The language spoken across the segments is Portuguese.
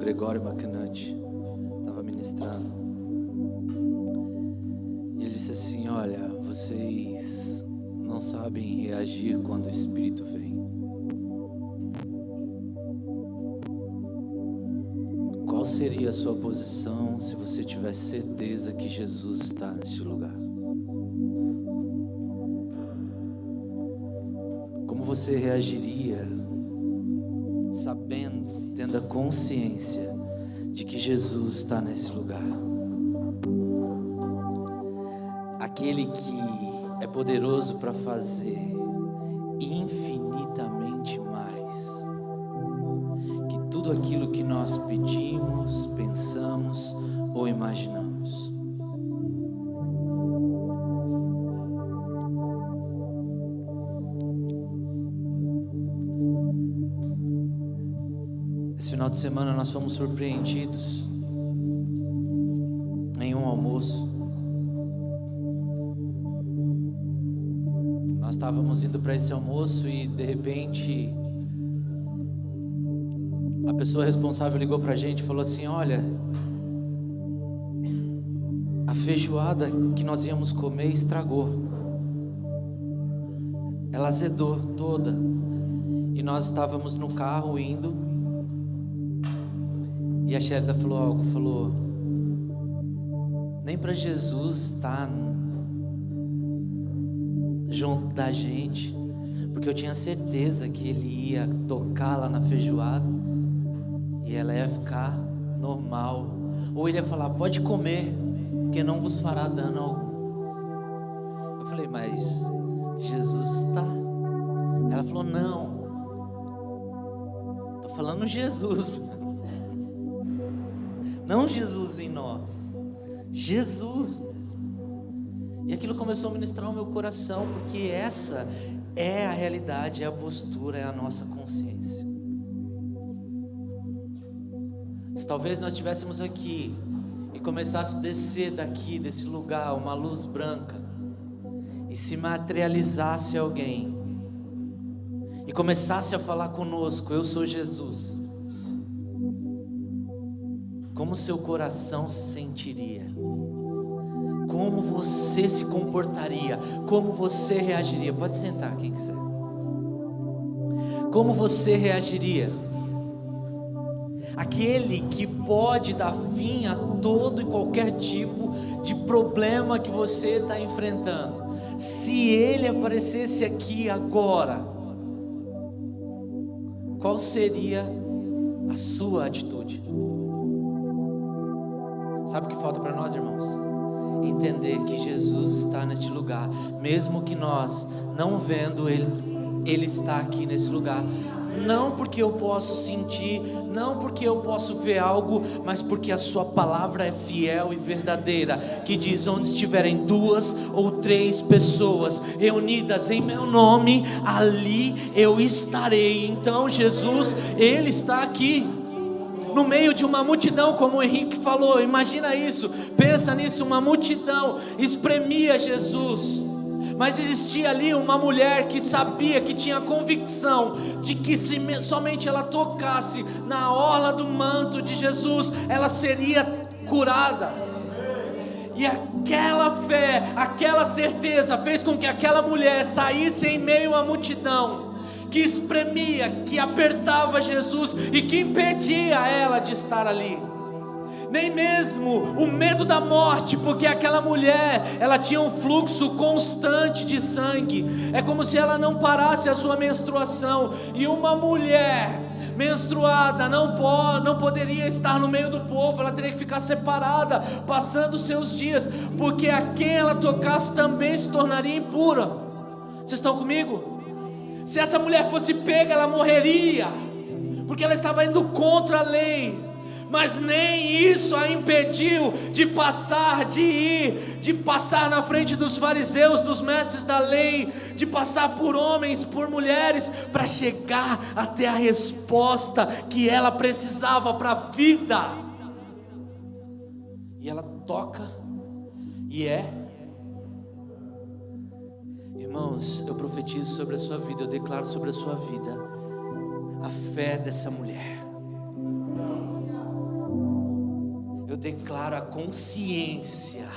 Gregório McNutt estava ministrando. E ele disse assim: olha, vocês não sabem reagir quando o Espírito vem. Qual seria a sua posição se você tivesse certeza que Jesus está nesse lugar? Como você reagiria sabendo, tendo a consciência de que Jesus está nesse lugar? Aquele que é poderoso para fazer infinitamente mais que tudo aquilo que nós pedimos, pensamos ou imaginamos. Esse final de semana nós fomos surpreendidos em um almoço. Nós estávamos indo para esse almoço e de repente a pessoa responsável ligou para a gente e falou assim: olha, a feijoada que nós íamos comer estragou, ela azedou toda. E nós estávamos no carro indo, e a Shelida falou, nem para Jesus estar junto da gente, porque eu tinha certeza que ele ia tocar lá na feijoada e ela ia ficar normal, ou ele ia falar: pode comer, porque não vos fará dano algum. Eu falei: mas Jesus está? Ela falou: não, estou falando Jesus, não Jesus em nós, Jesus mesmo. E aquilo começou a ministrar o meu coração, porque essa é a realidade, é a postura, é a nossa consciência. Se talvez nós estivéssemos aqui e começasse a descer daqui, desse lugar, uma luz branca, e se materializasse alguém e começasse a falar conosco: eu sou Jesus, como seu coração se sentiria? Como você se comportaria? Como você reagiria? Pode sentar quem quiser. Como você reagiria? Aquele que pode dar fim a todo e qualquer tipo de problema que você está enfrentando, se ele aparecesse aqui agora, qual seria a sua atitude? Sabe o que falta para nós, irmãos? Entender que Jesus está neste lugar, mesmo que nós não vendo Ele, Ele está aqui nesse lugar. Não porque eu posso sentir, não porque eu posso ver algo, mas porque a sua palavra é fiel e verdadeira, que diz: onde estiverem 2 ou 3 pessoas reunidas em meu nome, ali eu estarei. Então Jesus, Ele está aqui no meio de uma multidão, como o Henrique falou. Imagina isso, pensa nisso, uma multidão espremia Jesus, mas existia ali uma mulher que sabia, que tinha convicção de que se somente ela tocasse na orla do manto de Jesus, ela seria curada. E aquela fé, aquela certeza fez com que aquela mulher saísse em meio à multidão que espremia, que apertava Jesus e que impedia ela de estar ali. Nem mesmo o medo da morte, porque aquela mulher, ela tinha um fluxo constante de sangue, é como se ela não parasse a sua menstruação, e uma mulher menstruada não poderia estar no meio do povo, ela teria que ficar separada, passando os seus dias, porque a quem ela tocasse também se tornaria impura. Vocês estão comigo? Se essa mulher fosse pega, ela morreria, porque ela estava indo contra a lei. Mas nem isso a impediu de passar na frente dos fariseus, dos mestres da lei, de passar por homens, por mulheres, para chegar até a resposta que ela precisava para a vida. E ela toca, e irmãos, eu profetizo sobre a sua vida, eu declaro sobre a sua vida a fé dessa mulher. declaro a consciência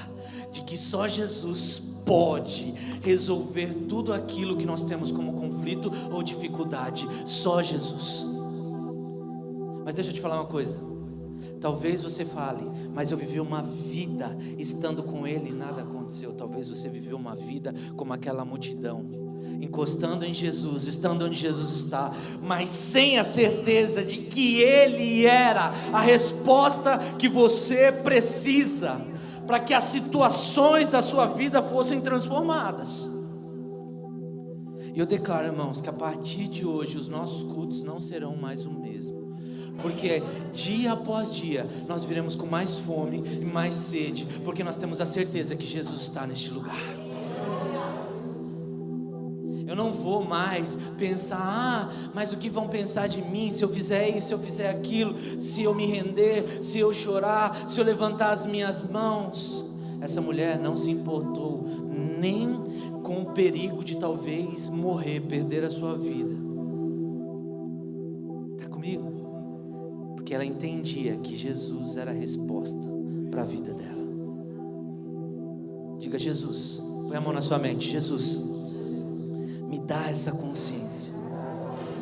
de que só Jesus pode resolver tudo aquilo que nós temos como conflito ou dificuldade. Só Jesus. Mas deixa eu te falar uma coisa. Talvez você fale, mas eu vivi uma vida estando com Ele e nada aconteceu. Talvez você viveu uma vida como aquela multidão, encostando em Jesus, estando onde Jesus está, mas sem a certeza de que Ele era a resposta que você precisa para que as situações da sua vida fossem transformadas. E eu declaro, irmãos, que a partir de hoje os nossos cultos não serão mais o mesmo, porque dia após dia nós viremos com mais fome e mais sede, porque nós temos a certeza que Jesus está neste lugar. Eu não vou mais pensar, mas o que vão pensar de mim se eu fizer isso, se eu fizer aquilo, se eu me render, se eu chorar, se eu levantar as minhas mãos. Essa mulher não se importou nem com o perigo de talvez morrer, perder a sua vida. Está comigo? Porque ela entendia que Jesus era a resposta para a vida dela. Diga: Jesus. Põe a mão na sua mente. Jesus, me dá essa consciência.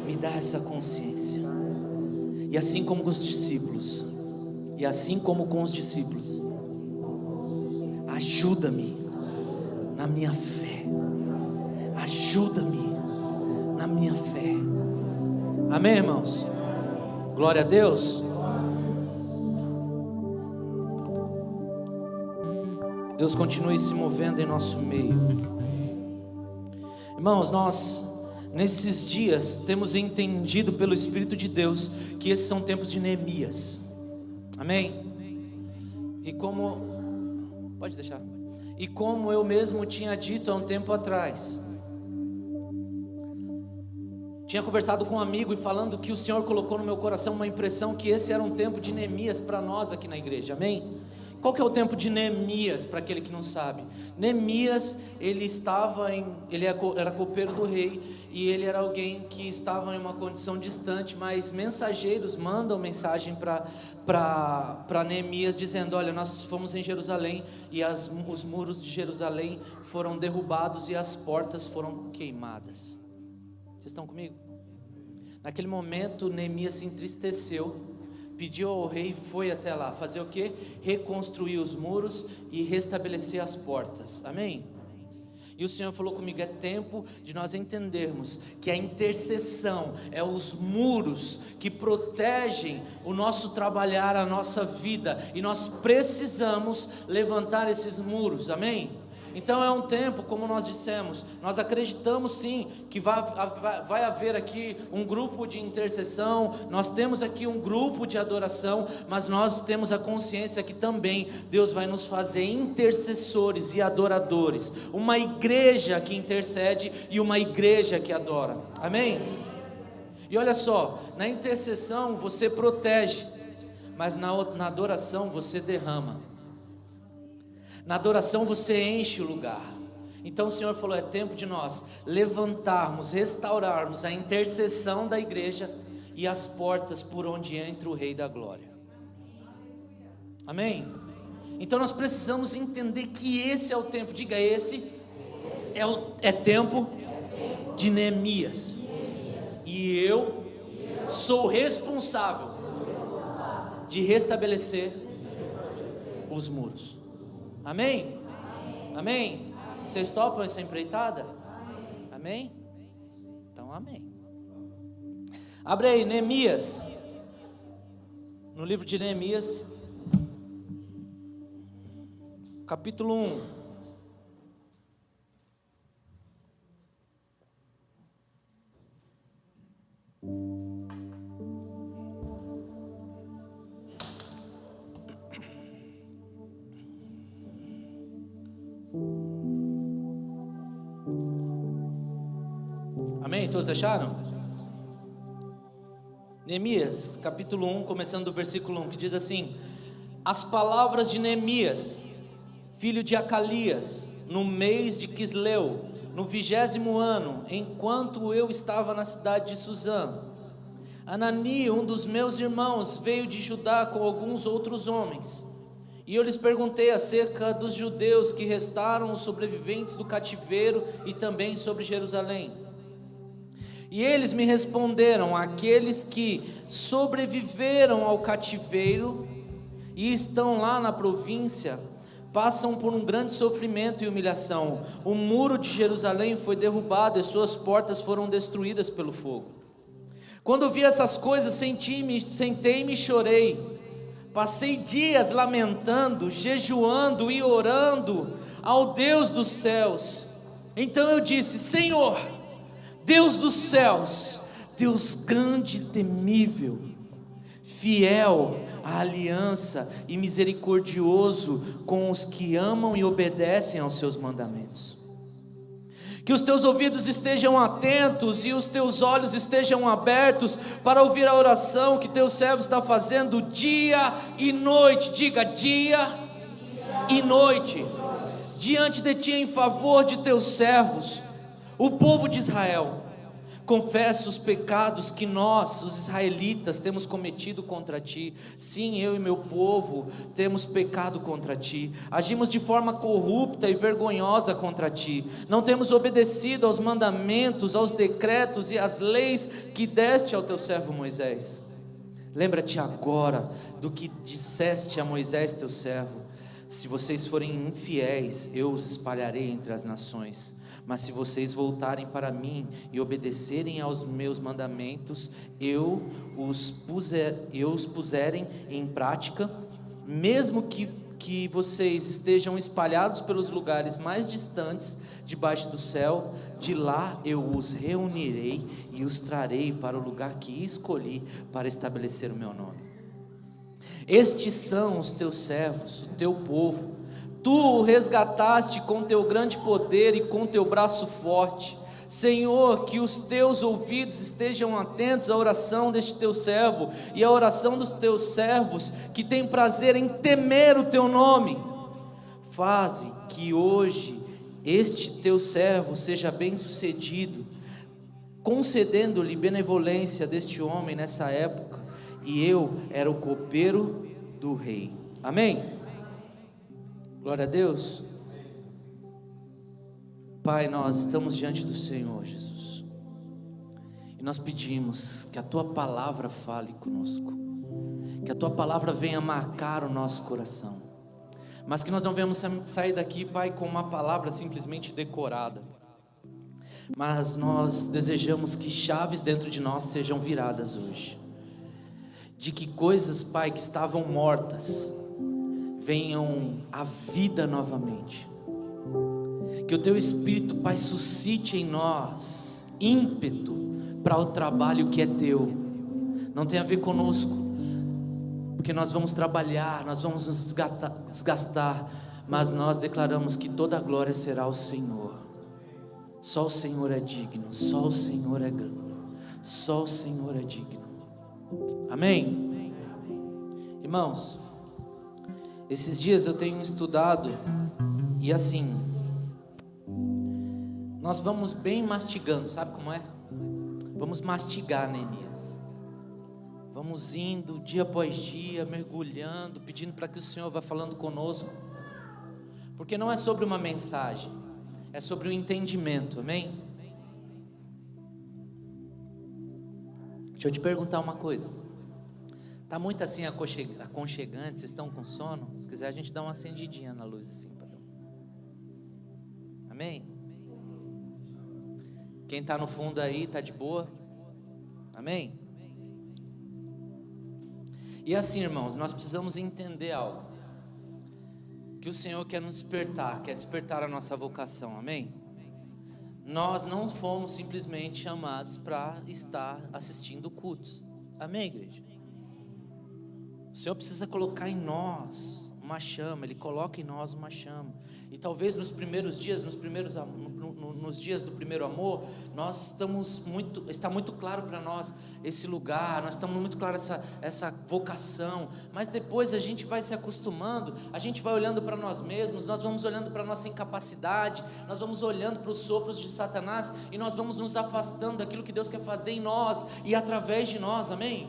Me dá essa consciência. E assim como com os discípulos, ajuda-me na minha fé. Ajuda-me na minha fé. Amém, irmãos? Glória a Deus. Deus continue se movendo em nosso meio. Irmãos, nós nesses dias temos entendido pelo Espírito de Deus que esses são tempos de Neemias. Amém? E como eu mesmo tinha dito há um tempo atrás, tinha conversado com um amigo e falando que o Senhor colocou no meu coração uma impressão que esse era um tempo de Neemias para nós aqui na igreja. Amém? Qual que é o tempo de Neemias, para aquele que não sabe? Neemias, ele era copeiro do rei, e ele era alguém que estava em uma condição distante, mas mensageiros mandam mensagem para Neemias, dizendo: olha, nós fomos em Jerusalém, e os muros de Jerusalém foram derrubados, e as portas foram queimadas. Vocês estão comigo? Naquele momento, Neemias se entristeceu, pediu ao rei, foi até lá, fazer o quê? Reconstruir os muros e restabelecer as portas. Amém? E o Senhor falou comigo: é tempo de nós entendermos que a intercessão é os muros que protegem o nosso trabalhar, a nossa vida, e nós precisamos levantar esses muros. Amém? Então é um tempo, como nós dissemos, nós acreditamos sim que vai haver aqui um grupo de intercessão, nós temos aqui um grupo de adoração, mas nós temos a consciência que também Deus vai nos fazer intercessores e adoradores, uma igreja que intercede e uma igreja que adora. Amém? E olha só, na intercessão você protege, mas na adoração você derrama. Na adoração você enche o lugar. Então o Senhor falou: é tempo de nós levantarmos, restaurarmos a intercessão da igreja e as portas por onde entra o Rei da Glória. Amém? Então nós precisamos entender que esse é o tempo. Diga: esse é tempo de Neemias. E eu sou responsável de restabelecer os muros. Amém? Amém? Vocês topam essa empreitada? Amém? Então amém. Abre aí, Neemias. No livro de Neemias, capítulo 1. Amém? Todos acharam? Neemias, capítulo 1, começando do versículo 1, que diz assim: as palavras de Neemias, filho de Acalias, no mês de Quisleu, no 20º ano, enquanto eu estava na cidade de Suzã, Anani, um dos meus irmãos, veio de Judá com alguns outros homens. E eu lhes perguntei acerca dos judeus que restaram, os sobreviventes do cativeiro, e também sobre Jerusalém. E eles me responderam: aqueles que sobreviveram ao cativeiro e estão lá na província, passam por um grande sofrimento e humilhação. O muro de Jerusalém foi derrubado e suas portas foram destruídas pelo fogo. Quando vi essas coisas, sentei-me e chorei. Passei dias lamentando, jejuando e orando ao Deus dos céus. Então eu disse: Senhor, Deus dos céus, Deus grande e temível, fiel à aliança e misericordioso com os que amam e obedecem aos seus mandamentos. Que os teus ouvidos estejam atentos e os teus olhos estejam abertos para ouvir a oração que teu servo está fazendo dia e noite. Diga: dia e noite, diante de ti, em favor de teus servos, o povo de Israel. Confesso os pecados que nós, os israelitas, temos cometido contra ti. Sim, eu e meu povo temos pecado contra ti. Agimos de forma corrupta e vergonhosa contra ti. Não temos obedecido aos mandamentos, aos decretos e às leis que deste ao teu servo Moisés. Lembra-te agora do que disseste a Moisés teu servo: se vocês forem infiéis, eu os espalharei entre as nações. Mas se vocês voltarem para mim e obedecerem aos meus mandamentos, eu os puserem em prática, mesmo que vocês estejam espalhados pelos lugares mais distantes debaixo do céu, de lá eu os reunirei e os trarei para o lugar que escolhi para estabelecer o meu nome. Estes são os teus servos, o teu povo. Tu o resgataste com teu grande poder e com teu braço forte. Senhor, que os teus ouvidos estejam atentos à oração deste teu servo e à oração dos teus servos que têm prazer em temer o teu nome. Faze que hoje este teu servo seja bem sucedido, concedendo-lhe benevolência deste homem nessa época, e eu era o copeiro do rei. Amém? Glória a Deus. Pai, nós estamos diante do Senhor Jesus, e nós pedimos que a Tua palavra fale conosco, que a Tua palavra venha marcar o nosso coração, mas que nós não venhamos sair daqui, Pai, com uma palavra simplesmente decorada, mas nós desejamos que chaves dentro de nós sejam viradas hoje, de que coisas, Pai, que estavam mortas venham à vida novamente. Que o Teu Espírito, Pai, suscite em nós ímpeto para o trabalho que é Teu. Não tem a ver conosco, porque nós vamos trabalhar, nós vamos nos desgastar, mas nós declaramos que toda a glória será ao Senhor. Só o Senhor é digno, só o Senhor é grande, só o Senhor é digno. Amém? Irmãos, esses dias eu tenho estudado, e assim, nós vamos bem mastigando, sabe como é? Vamos mastigar, Neemias. Vamos indo dia após dia, mergulhando, pedindo para que o Senhor vá falando conosco, porque não é sobre uma mensagem, é sobre o entendimento, amém? Deixa eu te perguntar uma coisa. Está muito assim aconchegante, vocês estão com sono? Se quiser a gente dá uma acendidinha na luz assim, padrão. Amém? Quem está no fundo aí, está de boa? Amém? E assim, irmãos, nós precisamos entender algo, que o Senhor quer nos despertar, quer despertar a nossa vocação, amém? Nós não fomos simplesmente chamados para estar assistindo cultos, amém, igreja? O Senhor precisa colocar em nós uma chama, Ele coloca em nós uma chama, e talvez nos primeiros dias, nos dias do primeiro amor, está muito claro para nós esse lugar, nós estamos muito claro essa vocação, mas depois a gente vai se acostumando, a gente vai olhando para nós mesmos, nós vamos olhando para a nossa incapacidade, nós vamos olhando para os sopros de Satanás, e nós vamos nos afastando daquilo que Deus quer fazer em nós, e através de nós, amém?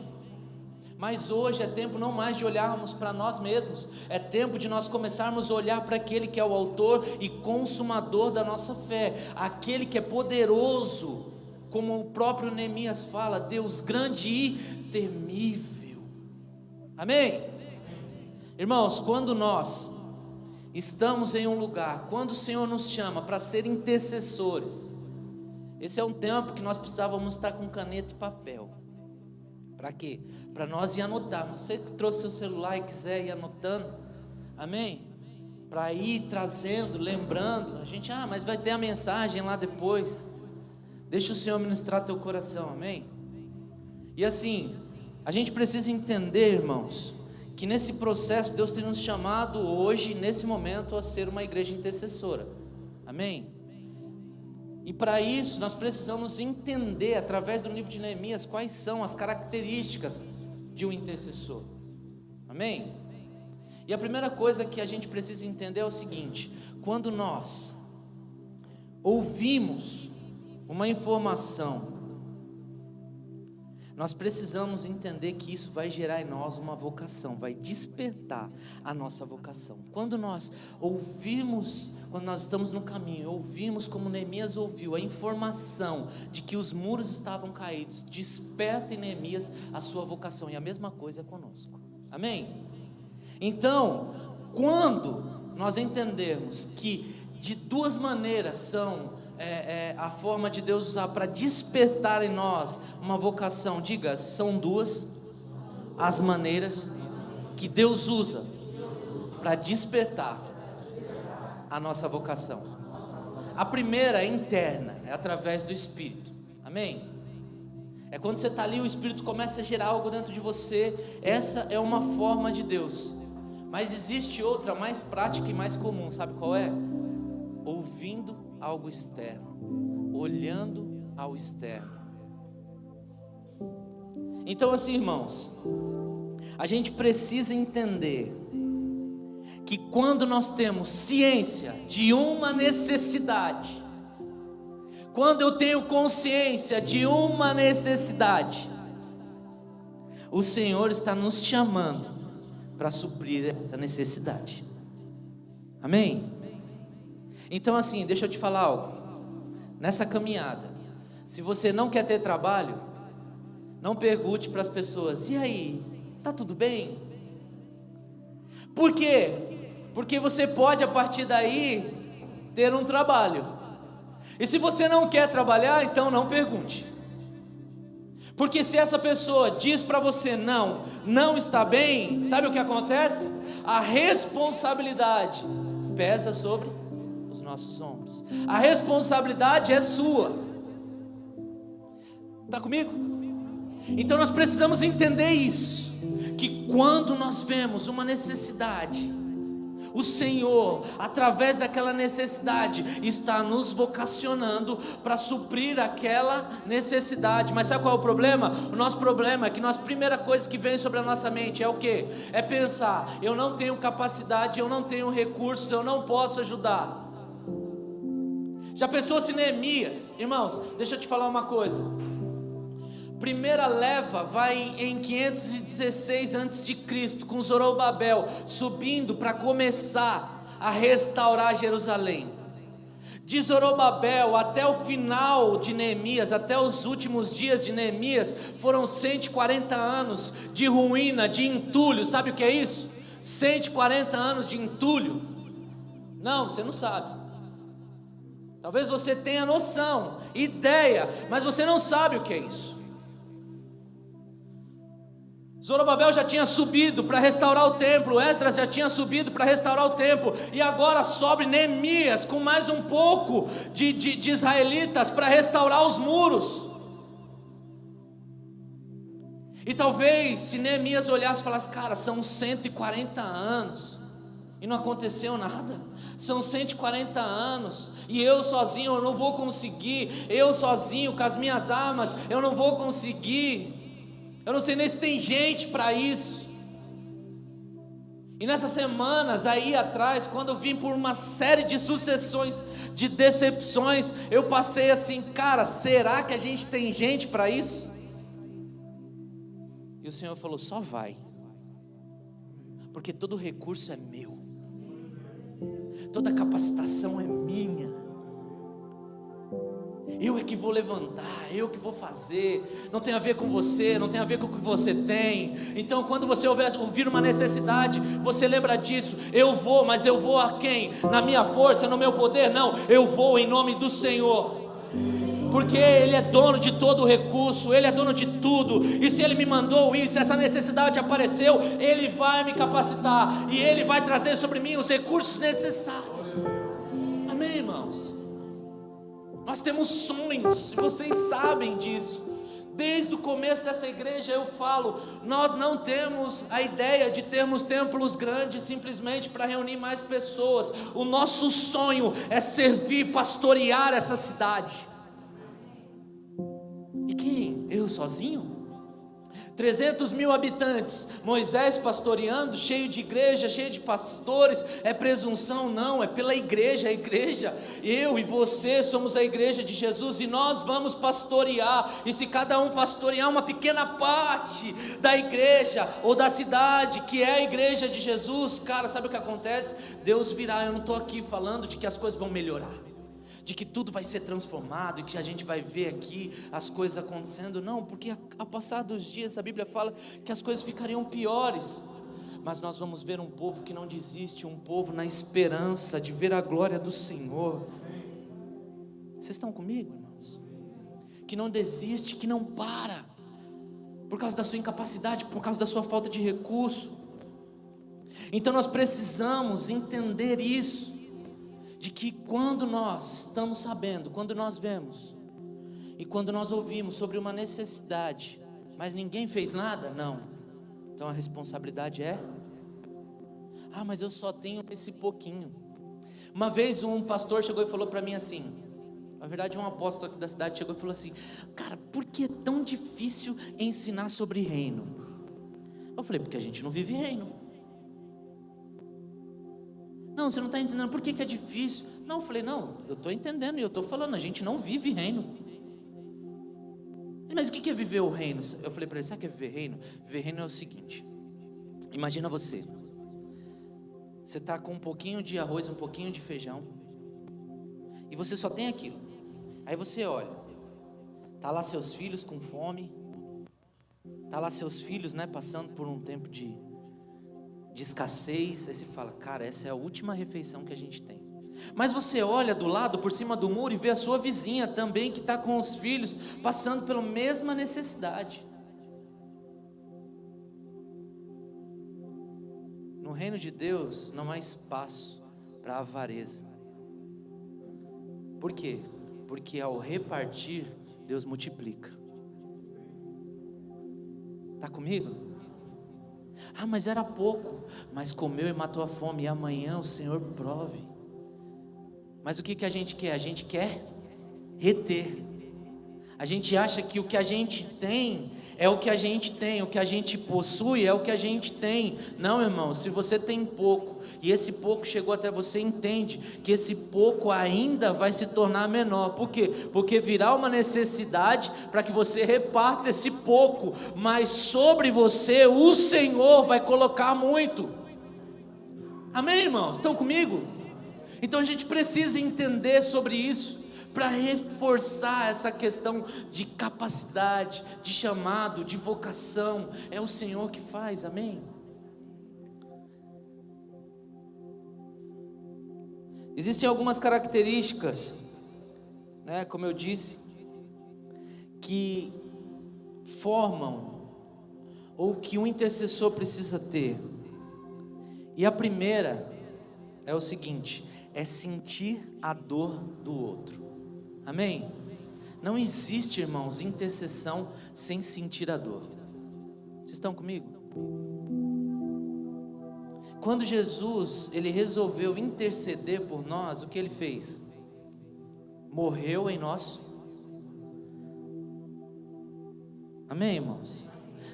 Mas hoje é tempo não mais de olharmos para nós mesmos, é tempo de nós começarmos a olhar para aquele que é o autor e consumador da nossa fé, aquele que é poderoso, como o próprio Neemias fala, Deus grande e temível. Amém? Irmãos, quando nós estamos em um lugar, quando o Senhor nos chama para ser intercessores, esse é um tempo que nós precisávamos estar com caneta e papel. Para quê? Para nós ir anotar. Você que trouxe seu celular e quiser ir anotando, amém? Para ir trazendo, lembrando. A gente, mas vai ter a mensagem lá depois. Deixa o Senhor ministrar teu coração, amém? E assim, a gente precisa entender, irmãos, que nesse processo Deus tem nos chamado hoje, nesse momento, a ser uma igreja intercessora, amém? E para isso nós precisamos entender, através do livro de Neemias, quais são as características de um intercessor, amém? E a primeira coisa que a gente precisa entender é o seguinte: quando nós ouvimos uma informação, nós precisamos entender que isso vai gerar em nós uma vocação, vai despertar a nossa vocação. Quando nós ouvimos, quando nós estamos no caminho, ouvimos como Neemias ouviu a informação de que os muros estavam caídos, desperta em Neemias a sua vocação, e a mesma coisa é conosco, amém? Então, quando nós entendermos que de duas maneiras são a forma de Deus usar para despertar em nós uma vocação, diga, são duas as maneiras que Deus usa para despertar a nossa vocação. A primeira é interna, é através do Espírito, amém? É quando você está ali, o Espírito começa a gerar algo dentro de você. Essa é uma forma de Deus. Mas existe outra mais prática e mais comum, sabe qual é? Ouvindo algo externo, olhando ao externo. Então assim, irmãos, a gente precisa entender que quando nós temos ciência de uma necessidade, quando eu tenho consciência de uma necessidade, o Senhor está nos chamando para suprir essa necessidade, amém? Então assim, deixa eu te falar algo. Nessa caminhada, se você não quer ter trabalho, não pergunte para as pessoas: e aí, tá tudo bem? Por quê? Porque você pode a partir daí ter um trabalho. E se você não quer trabalhar, então não pergunte. Porque se essa pessoa diz para você não está bem, sabe o que acontece? A responsabilidade pesa sobre os nossos ombros. A responsabilidade é sua. Está comigo? Então nós precisamos entender isso, que quando nós vemos uma necessidade, o Senhor, através daquela necessidade, está nos vocacionando para suprir aquela necessidade. Mas sabe qual é o problema? O nosso problema é que a primeira coisa que vem sobre a nossa mente é o quê? É pensar: eu não tenho capacidade, eu não tenho recursos, eu não posso ajudar. Já pensou se Neemias, irmãos, deixa eu te falar uma coisa. Primeira leva vai em 516 a.C., com Zorobabel subindo para começar a restaurar Jerusalém. De Zorobabel até o final de Neemias, até os últimos dias de Neemias, foram 140 anos de ruína, de entulho. Sabe o que é isso? 140 anos de entulho. Não, você não sabe. Talvez você tenha noção, ideia, mas você não sabe o que é isso. Zorobabel já tinha subido para restaurar o templo, Esdras já tinha subido para restaurar o templo, e agora sobe Neemias com mais um pouco de israelitas para restaurar os muros. E talvez se Neemias olhasse e falasse: cara, são 140 anos e não aconteceu nada. São 140 anos e eu sozinho eu não vou conseguir. Eu sozinho com as minhas armas eu não vou conseguir. Eu não sei nem se tem gente para isso. E nessas semanas aí atrás, quando eu vim por uma série de sucessões de decepções, eu passei assim: cara, será que a gente tem gente para isso? E o Senhor falou: só vai, porque todo recurso é meu, toda capacitação é minha. Eu é que vou levantar, eu que vou fazer. Não tem a ver com você, não tem a ver com o que você tem. Então quando você ouvir uma necessidade, você lembra disso. Eu vou, mas eu vou a quem? Na minha força, no meu poder? Não, eu vou em nome do Senhor, porque Ele é dono de todo o recurso, Ele é dono de tudo. E se Ele me mandou isso, essa necessidade apareceu, Ele vai me capacitar, e Ele vai trazer sobre mim os recursos necessários. Amém, irmãos? Nós temos sonhos, e vocês sabem disso. Desde o começo dessa igreja eu falo, nós não temos a ideia de termos templos grandes simplesmente para reunir mais pessoas. O nosso sonho é servir, pastorear essa cidade. E quem? Eu sozinho? 300 mil habitantes, Moisés pastoreando, cheio de igreja, cheio de pastores. É presunção? Não, é pela igreja. A igreja, eu e você somos a igreja de Jesus, e nós vamos pastorear. E se cada um pastorear uma pequena parte da igreja ou da cidade que é a igreja de Jesus, cara, sabe o que acontece? Deus virá. Eu não estou aqui falando de que as coisas vão melhorar, de que tudo vai ser transformado e que a gente vai ver aqui as coisas acontecendo. Não, porque ao passar dos dias a Bíblia fala que as coisas ficariam piores, mas nós vamos ver um povo que não desiste, um povo na esperança de ver a glória do Senhor. Vocês estão comigo, irmãos? Que não desiste, que não para por causa da sua incapacidade, por causa da sua falta de recurso. Então nós precisamos entender isso, de que quando nós estamos sabendo, quando nós vemos e quando nós ouvimos sobre uma necessidade, mas ninguém fez nada, não, então a responsabilidade é: mas eu só tenho esse pouquinho. Uma vez um pastor chegou e falou para mim assim, na verdade um apóstolo aqui da cidade chegou e falou assim: cara, por que é tão difícil ensinar sobre reino? Eu falei: porque a gente não vive reino. Não, você não está entendendo. Por que é difícil? Não, eu falei: não, eu estou entendendo e eu estou falando, a gente não vive reino. Mas o que é viver o reino? Eu falei para ele: sabe o que é viver reino? Viver reino é o seguinte: imagina você está com um pouquinho de arroz, um pouquinho de feijão, e você só tem aquilo. Aí você olha, está lá seus filhos com fome, está lá seus filhos, né, passando por um tempo de escassez. Aí você fala: cara, essa é a última refeição que a gente tem. Mas você olha do lado, por cima do muro, e vê a sua vizinha também, que está com os filhos, passando pela mesma necessidade. No reino de Deus não há espaço para avareza. Por quê? Porque ao repartir, Deus multiplica. Está comigo? Mas era pouco, mas comeu e matou a fome, e amanhã o Senhor prove. Mas o que a gente quer? A gente quer reter. A gente acha que o que a gente tem é o que a gente tem, o que a gente possui é o que a gente tem. Não, irmão, se você tem pouco e esse pouco chegou até você, entende que esse pouco ainda vai se tornar menor. Por quê? Porque virá uma necessidade para que você reparta esse pouco, mas sobre você o Senhor vai colocar muito. Amém, irmãos? Estão comigo? Então a gente precisa entender sobre isso, para reforçar essa questão de capacidade, de chamado, de vocação. É o Senhor que faz, amém? Existem algumas características, né, como eu disse, que formam, ou que um intercessor precisa ter. E a primeira é o seguinte: é sentir a dor do outro. Amém? Não existe, irmãos, intercessão sem sentir a dor. Vocês estão comigo? Quando Jesus, ele resolveu interceder por nós, o que ele fez? Morreu em nosso. Amém, irmãos?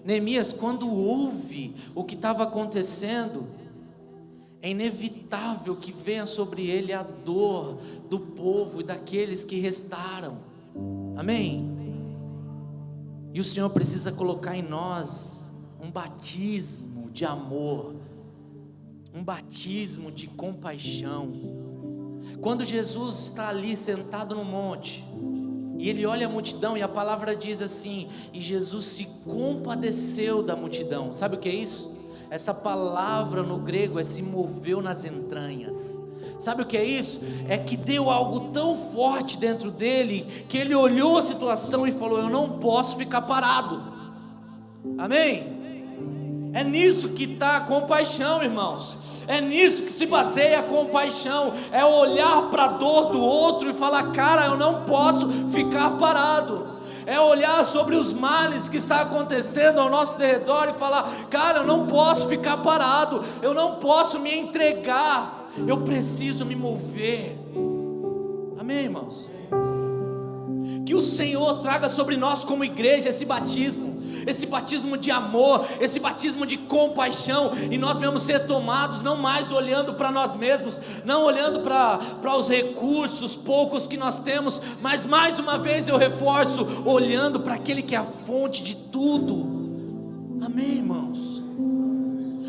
Neemias, quando ouve o que estava acontecendo, é inevitável que venha sobre ele a dor do povo e daqueles que restaram. Amém? E o Senhor precisa colocar em nós um batismo de amor, um batismo de compaixão. Quando Jesus está ali sentado no monte, e ele olha a multidão, e a palavra diz assim: e Jesus se compadeceu da multidão. Sabe o que é isso? Essa palavra no grego é se moveu nas entranhas. Sabe o que é isso? É que deu algo tão forte dentro dele, que ele olhou a situação e falou: eu não posso ficar parado. Amém? É nisso que está a compaixão, irmãos. É nisso que se baseia a compaixão. É olhar para a dor do outro e falar: cara, eu não posso ficar parado. É olhar sobre os males que está acontecendo ao nosso redor e falar: cara, eu não posso ficar parado, eu não posso me entregar, eu preciso me mover. Amém, irmãos? Que o Senhor traga sobre nós como igreja esse batismo de amor, esse batismo de compaixão, e nós vamos ser tomados não mais olhando para nós mesmos, não olhando para os recursos poucos que nós temos, mas mais uma vez eu reforço, olhando para aquele que é a fonte de tudo. Amém, irmãos?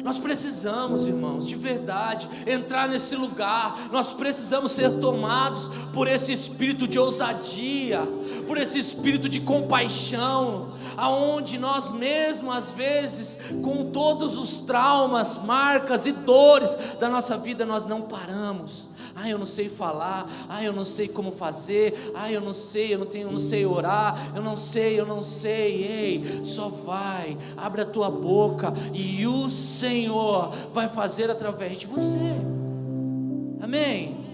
Nós precisamos, irmãos, de verdade, entrar nesse lugar. Nós precisamos ser tomados por esse espírito de ousadia, por esse espírito de compaixão, aonde nós mesmos, às vezes, com todos os traumas, marcas e dores da nossa vida, nós não paramos. Eu não sei falar, eu não sei como fazer, eu não sei, eu não sei orar, eu não sei, ei, só vai, abre a tua boca e o Senhor vai fazer através de você. Amém?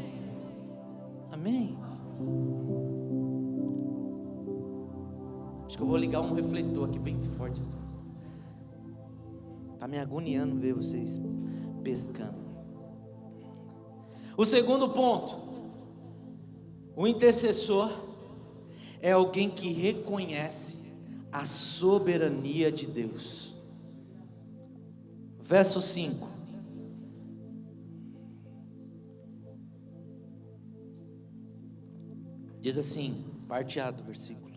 Amém? Acho que eu vou ligar um refletor aqui bem forte assim. Tá me agoniando ver vocês pescando. O segundo ponto: o intercessor é alguém que reconhece a soberania de Deus. Verso 5. Diz assim, parte A do versículo: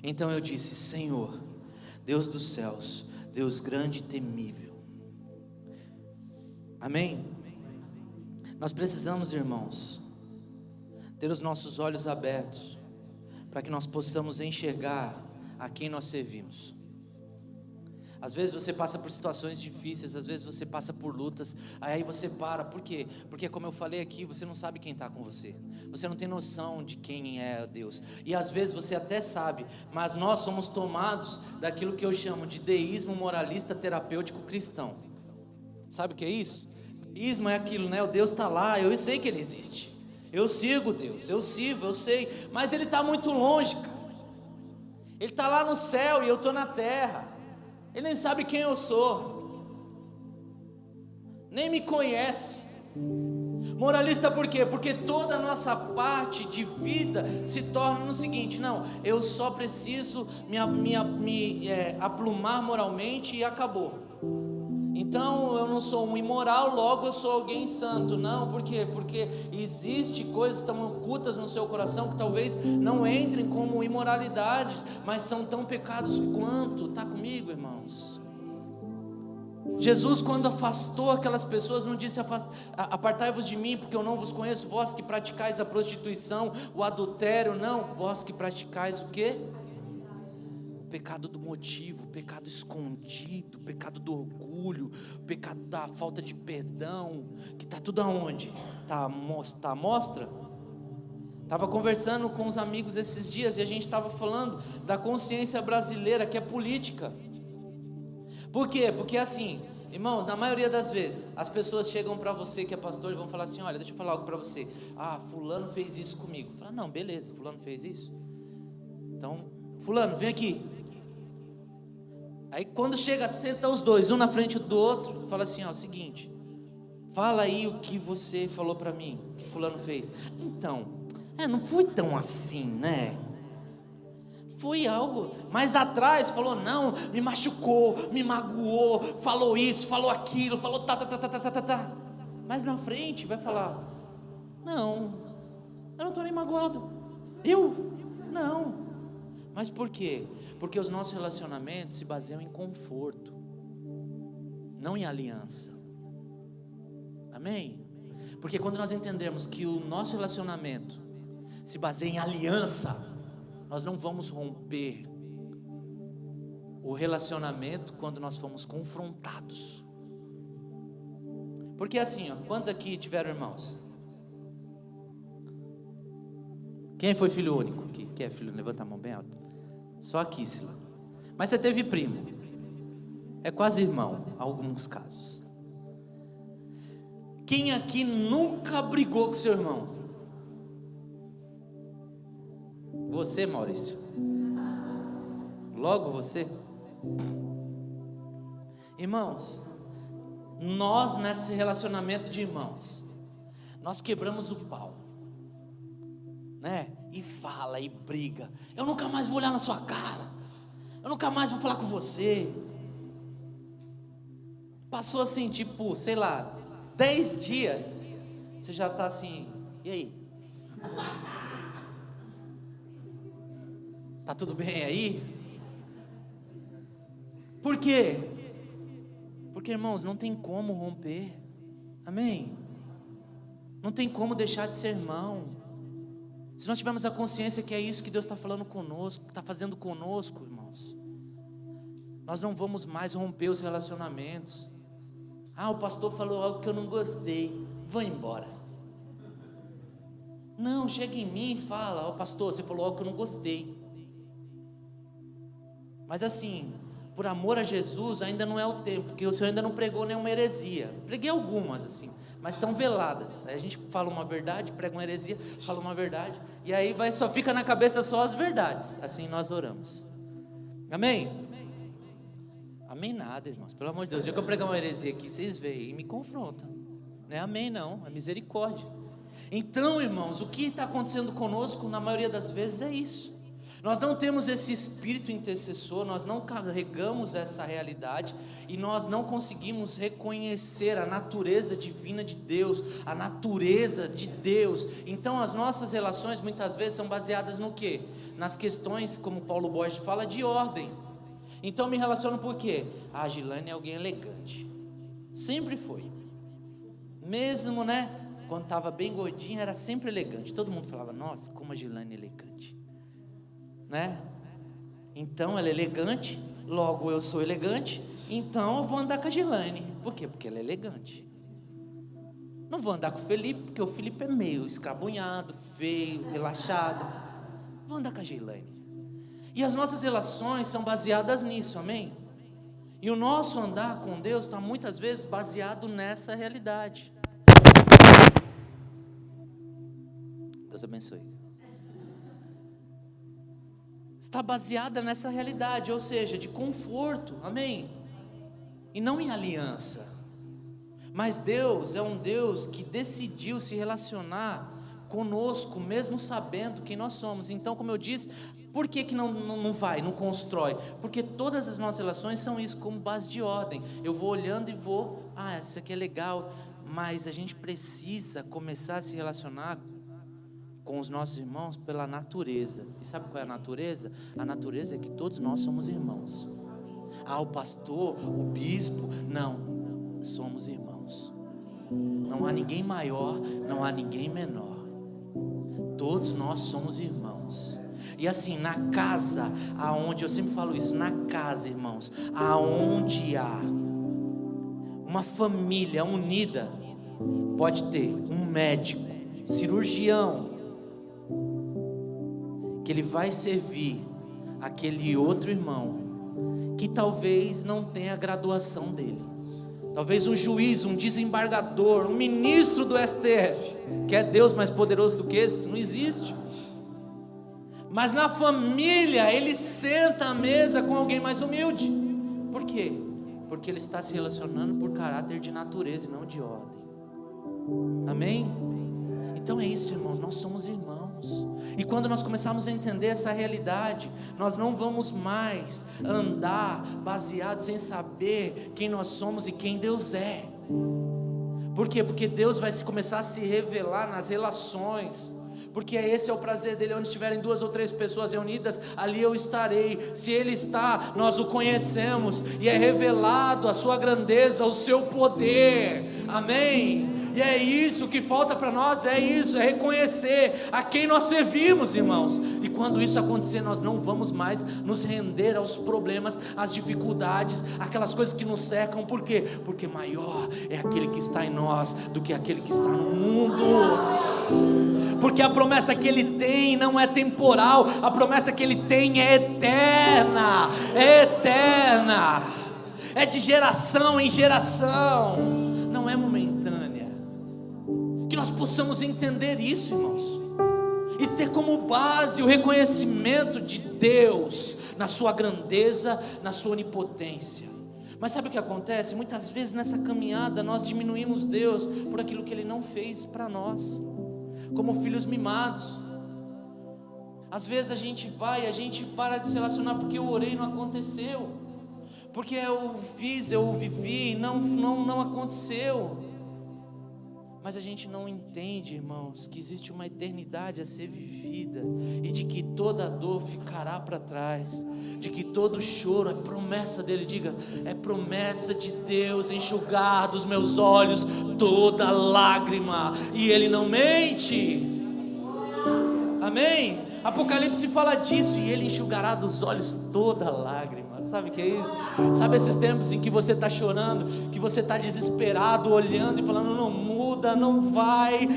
então eu disse: Senhor, Deus dos céus, Deus grande e temível. Amém? Nós precisamos, irmãos, ter os nossos olhos abertos, para que nós possamos enxergar a quem nós servimos. Às vezes você passa por situações difíceis, às vezes você passa por lutas, aí você para. Por quê? Porque, como eu falei aqui, você não sabe quem está com você, você não tem noção de quem é Deus, e às vezes você até sabe, mas nós somos tomados daquilo que eu chamo de deísmo moralista terapêutico cristão. Sabe o que é isso? Ismo é aquilo, né? O Deus está lá, eu sei que Ele existe, eu sigo Deus, eu sirvo, eu sei, mas Ele está muito longe, cara. Ele está lá no céu e eu estou na terra. Ele nem sabe quem eu sou, nem me conhece. Moralista por quê? Porque toda a nossa parte de vida se torna no seguinte: não, eu só preciso me aplumar moralmente e acabou. Então eu não sou um imoral, logo eu sou alguém santo. Não, por quê? Porque existe coisas tão ocultas no seu coração que talvez não entrem como imoralidade, mas são tão pecados quanto. Está comigo, irmãos? Jesus, quando afastou aquelas pessoas, não disse: apartai-vos de mim, porque eu não vos conheço, vós que praticais a prostituição, o adultério. Não, vós que praticais o quê? O pecado do motivo, o pecado escondido, o pecado do orgulho, o pecado da falta de perdão, que está tudo aonde? Está à mostra? Estava conversando com os amigos esses dias e a gente estava falando da consciência brasileira, que é política. Por quê? Porque assim, irmãos, na maioria das vezes as pessoas chegam para você que é pastor e vão falar assim: olha, deixa eu falar algo para você. Fulano fez isso comigo. Fala: não, beleza, fulano fez isso, então fulano, vem aqui. Aí quando chega, senta os dois, um na frente do outro, fala assim: ó, seguinte, fala aí o que você falou para mim, que fulano fez. Então, não foi tão assim, né? Foi algo, mas atrás falou: não, me machucou, me magoou, falou isso, falou aquilo, falou tá. Mas na frente vai falar: não, eu não estou nem magoado, eu? Não. Mas por quê? Porque os nossos relacionamentos se baseiam em conforto, não em aliança. Amém? Porque quando nós entendermos que o nosso relacionamento se baseia em aliança, nós não vamos romper o relacionamento quando nós formos confrontados. Porque assim, quantos aqui tiveram irmãos? Quem foi filho único? Quem é filho? Levanta a mão bem alto. Só a Kísila. Mas você teve primo. É quase irmão, em alguns casos. Quem aqui nunca brigou com seu irmão? Você, Maurício? Logo você? Irmãos, nós nesse relacionamento de irmãos, nós quebramos o pau, né? E fala e briga. Eu nunca mais vou olhar na sua cara. Eu nunca mais vou falar com você. Passou assim, tipo, sei lá, 10 dias, você já está assim, e aí? Tá tudo bem aí? Por quê? Porque, irmãos, não tem como romper. Amém? Não tem como deixar de ser irmão. Se nós tivermos a consciência que é isso que Deus está falando conosco, está fazendo conosco, irmãos, nós não vamos mais romper os relacionamentos. Ah, o pastor falou algo que eu não gostei, vou embora. Não, chega em mim e fala: ó, pastor, você falou algo que eu não gostei. Mas assim, por amor a Jesus, ainda não é o tempo, porque o Senhor ainda não pregou nenhuma heresia. Preguei algumas assim, mas estão veladas. Aí a gente fala uma verdade, prega uma heresia, fala uma verdade, e aí só fica na cabeça só as verdades. Assim nós oramos. Amém? Amém nada, irmãos, pelo amor de Deus. O dia que eu pregar uma heresia aqui, vocês veem e me confrontam. Não é amém não, é misericórdia. Então, irmãos, o que está acontecendo conosco na maioria das vezes é isso. Nós não temos esse espírito intercessor, nós não carregamos essa realidade e nós não conseguimos reconhecer a natureza divina de Deus, a natureza de Deus. Então as nossas relações muitas vezes são baseadas no quê? Nas questões, como Paulo Borges fala, de ordem. Então eu me relaciono por quê? A Gilane é alguém elegante, sempre foi. Mesmo, né, quando estava bem gordinha, era sempre elegante. Todo mundo falava: nossa, como a Gilane é elegante, né? Então ela é elegante, logo eu sou elegante, então eu vou andar com a Gilane. Por quê? Porque ela é elegante. Não vou andar com o Felipe, porque o Felipe é meio escrabunhado, feio, relaxado. Vou andar com a Gilane. E as nossas relações são baseadas nisso, amém? E o nosso andar com Deus está muitas vezes baseado nessa realidade. Deus abençoe. Está baseada nessa realidade, ou seja, de conforto, amém? E não em aliança. Mas Deus é um Deus que decidiu se relacionar conosco, mesmo sabendo quem nós somos. Então, como eu disse, por que não constrói? Porque todas as nossas relações são isso, como base de ordem. Eu vou olhando e vou, isso aqui é legal, mas a gente precisa começar a se relacionar com os nossos irmãos pela natureza. E sabe qual é a natureza? A natureza é que todos nós somos irmãos. O pastor, o bispo, não, somos irmãos. Não há ninguém maior, não há ninguém menor. Todos nós somos irmãos. E assim, na casa, aonde, eu sempre falo isso, na casa, irmãos, aonde há uma família unida, pode ter um médico, cirurgião, que ele vai servir aquele outro irmão, que talvez não tenha a graduação dele, talvez um juiz, um desembargador, um ministro do STF, que é Deus mais poderoso do que esse, não existe. Mas na família ele senta à mesa com alguém mais humilde. Por quê? Porque ele está se relacionando por caráter de natureza e não de ordem. Amém? Então é isso, irmãos, nós somos irmãos. E quando nós começarmos a entender essa realidade, nós não vamos mais andar baseados em saber quem nós somos e quem Deus é. Por quê? Porque Deus vai começar a se revelar nas relações. porque esse é o prazer dele. Onde estiverem 2 ou 3 pessoas reunidas, ali eu estarei. Se ele está, nós o conhecemos, e é revelado a sua grandeza, o seu poder. Amém? E é isso que falta para nós, é reconhecer a quem nós servimos, irmãos. E quando isso acontecer, nós não vamos mais nos render aos problemas, às dificuldades, aquelas coisas que nos cercam. Por quê? Porque maior é aquele que está em nós do que aquele que está no mundo. Porque a promessa que ele tem não é temporal, a promessa que ele tem é eterna, é de geração em geração, não é momentânea. Que nós possamos entender isso, irmãos, e ter como base o reconhecimento de Deus na sua grandeza, na sua onipotência. Mas sabe o que acontece? Muitas vezes nessa caminhada nós diminuímos Deus por aquilo que Ele não fez para nós, como filhos mimados. Às vezes a gente para de se relacionar porque eu orei e não aconteceu, porque eu vivi e não aconteceu. Mas a gente não entende, irmãos, que existe uma eternidade a ser vivida, e de que toda dor ficará para trás, de que todo choro é promessa dele. Diga, é promessa de Deus enxugar dos meus olhos toda lágrima, e Ele não mente. Amém? Apocalipse fala disso, e Ele enxugará dos olhos toda lágrima. Sabe o que é isso? Sabe esses tempos em que você está chorando, que você está desesperado, olhando e falando, não muda, não vai.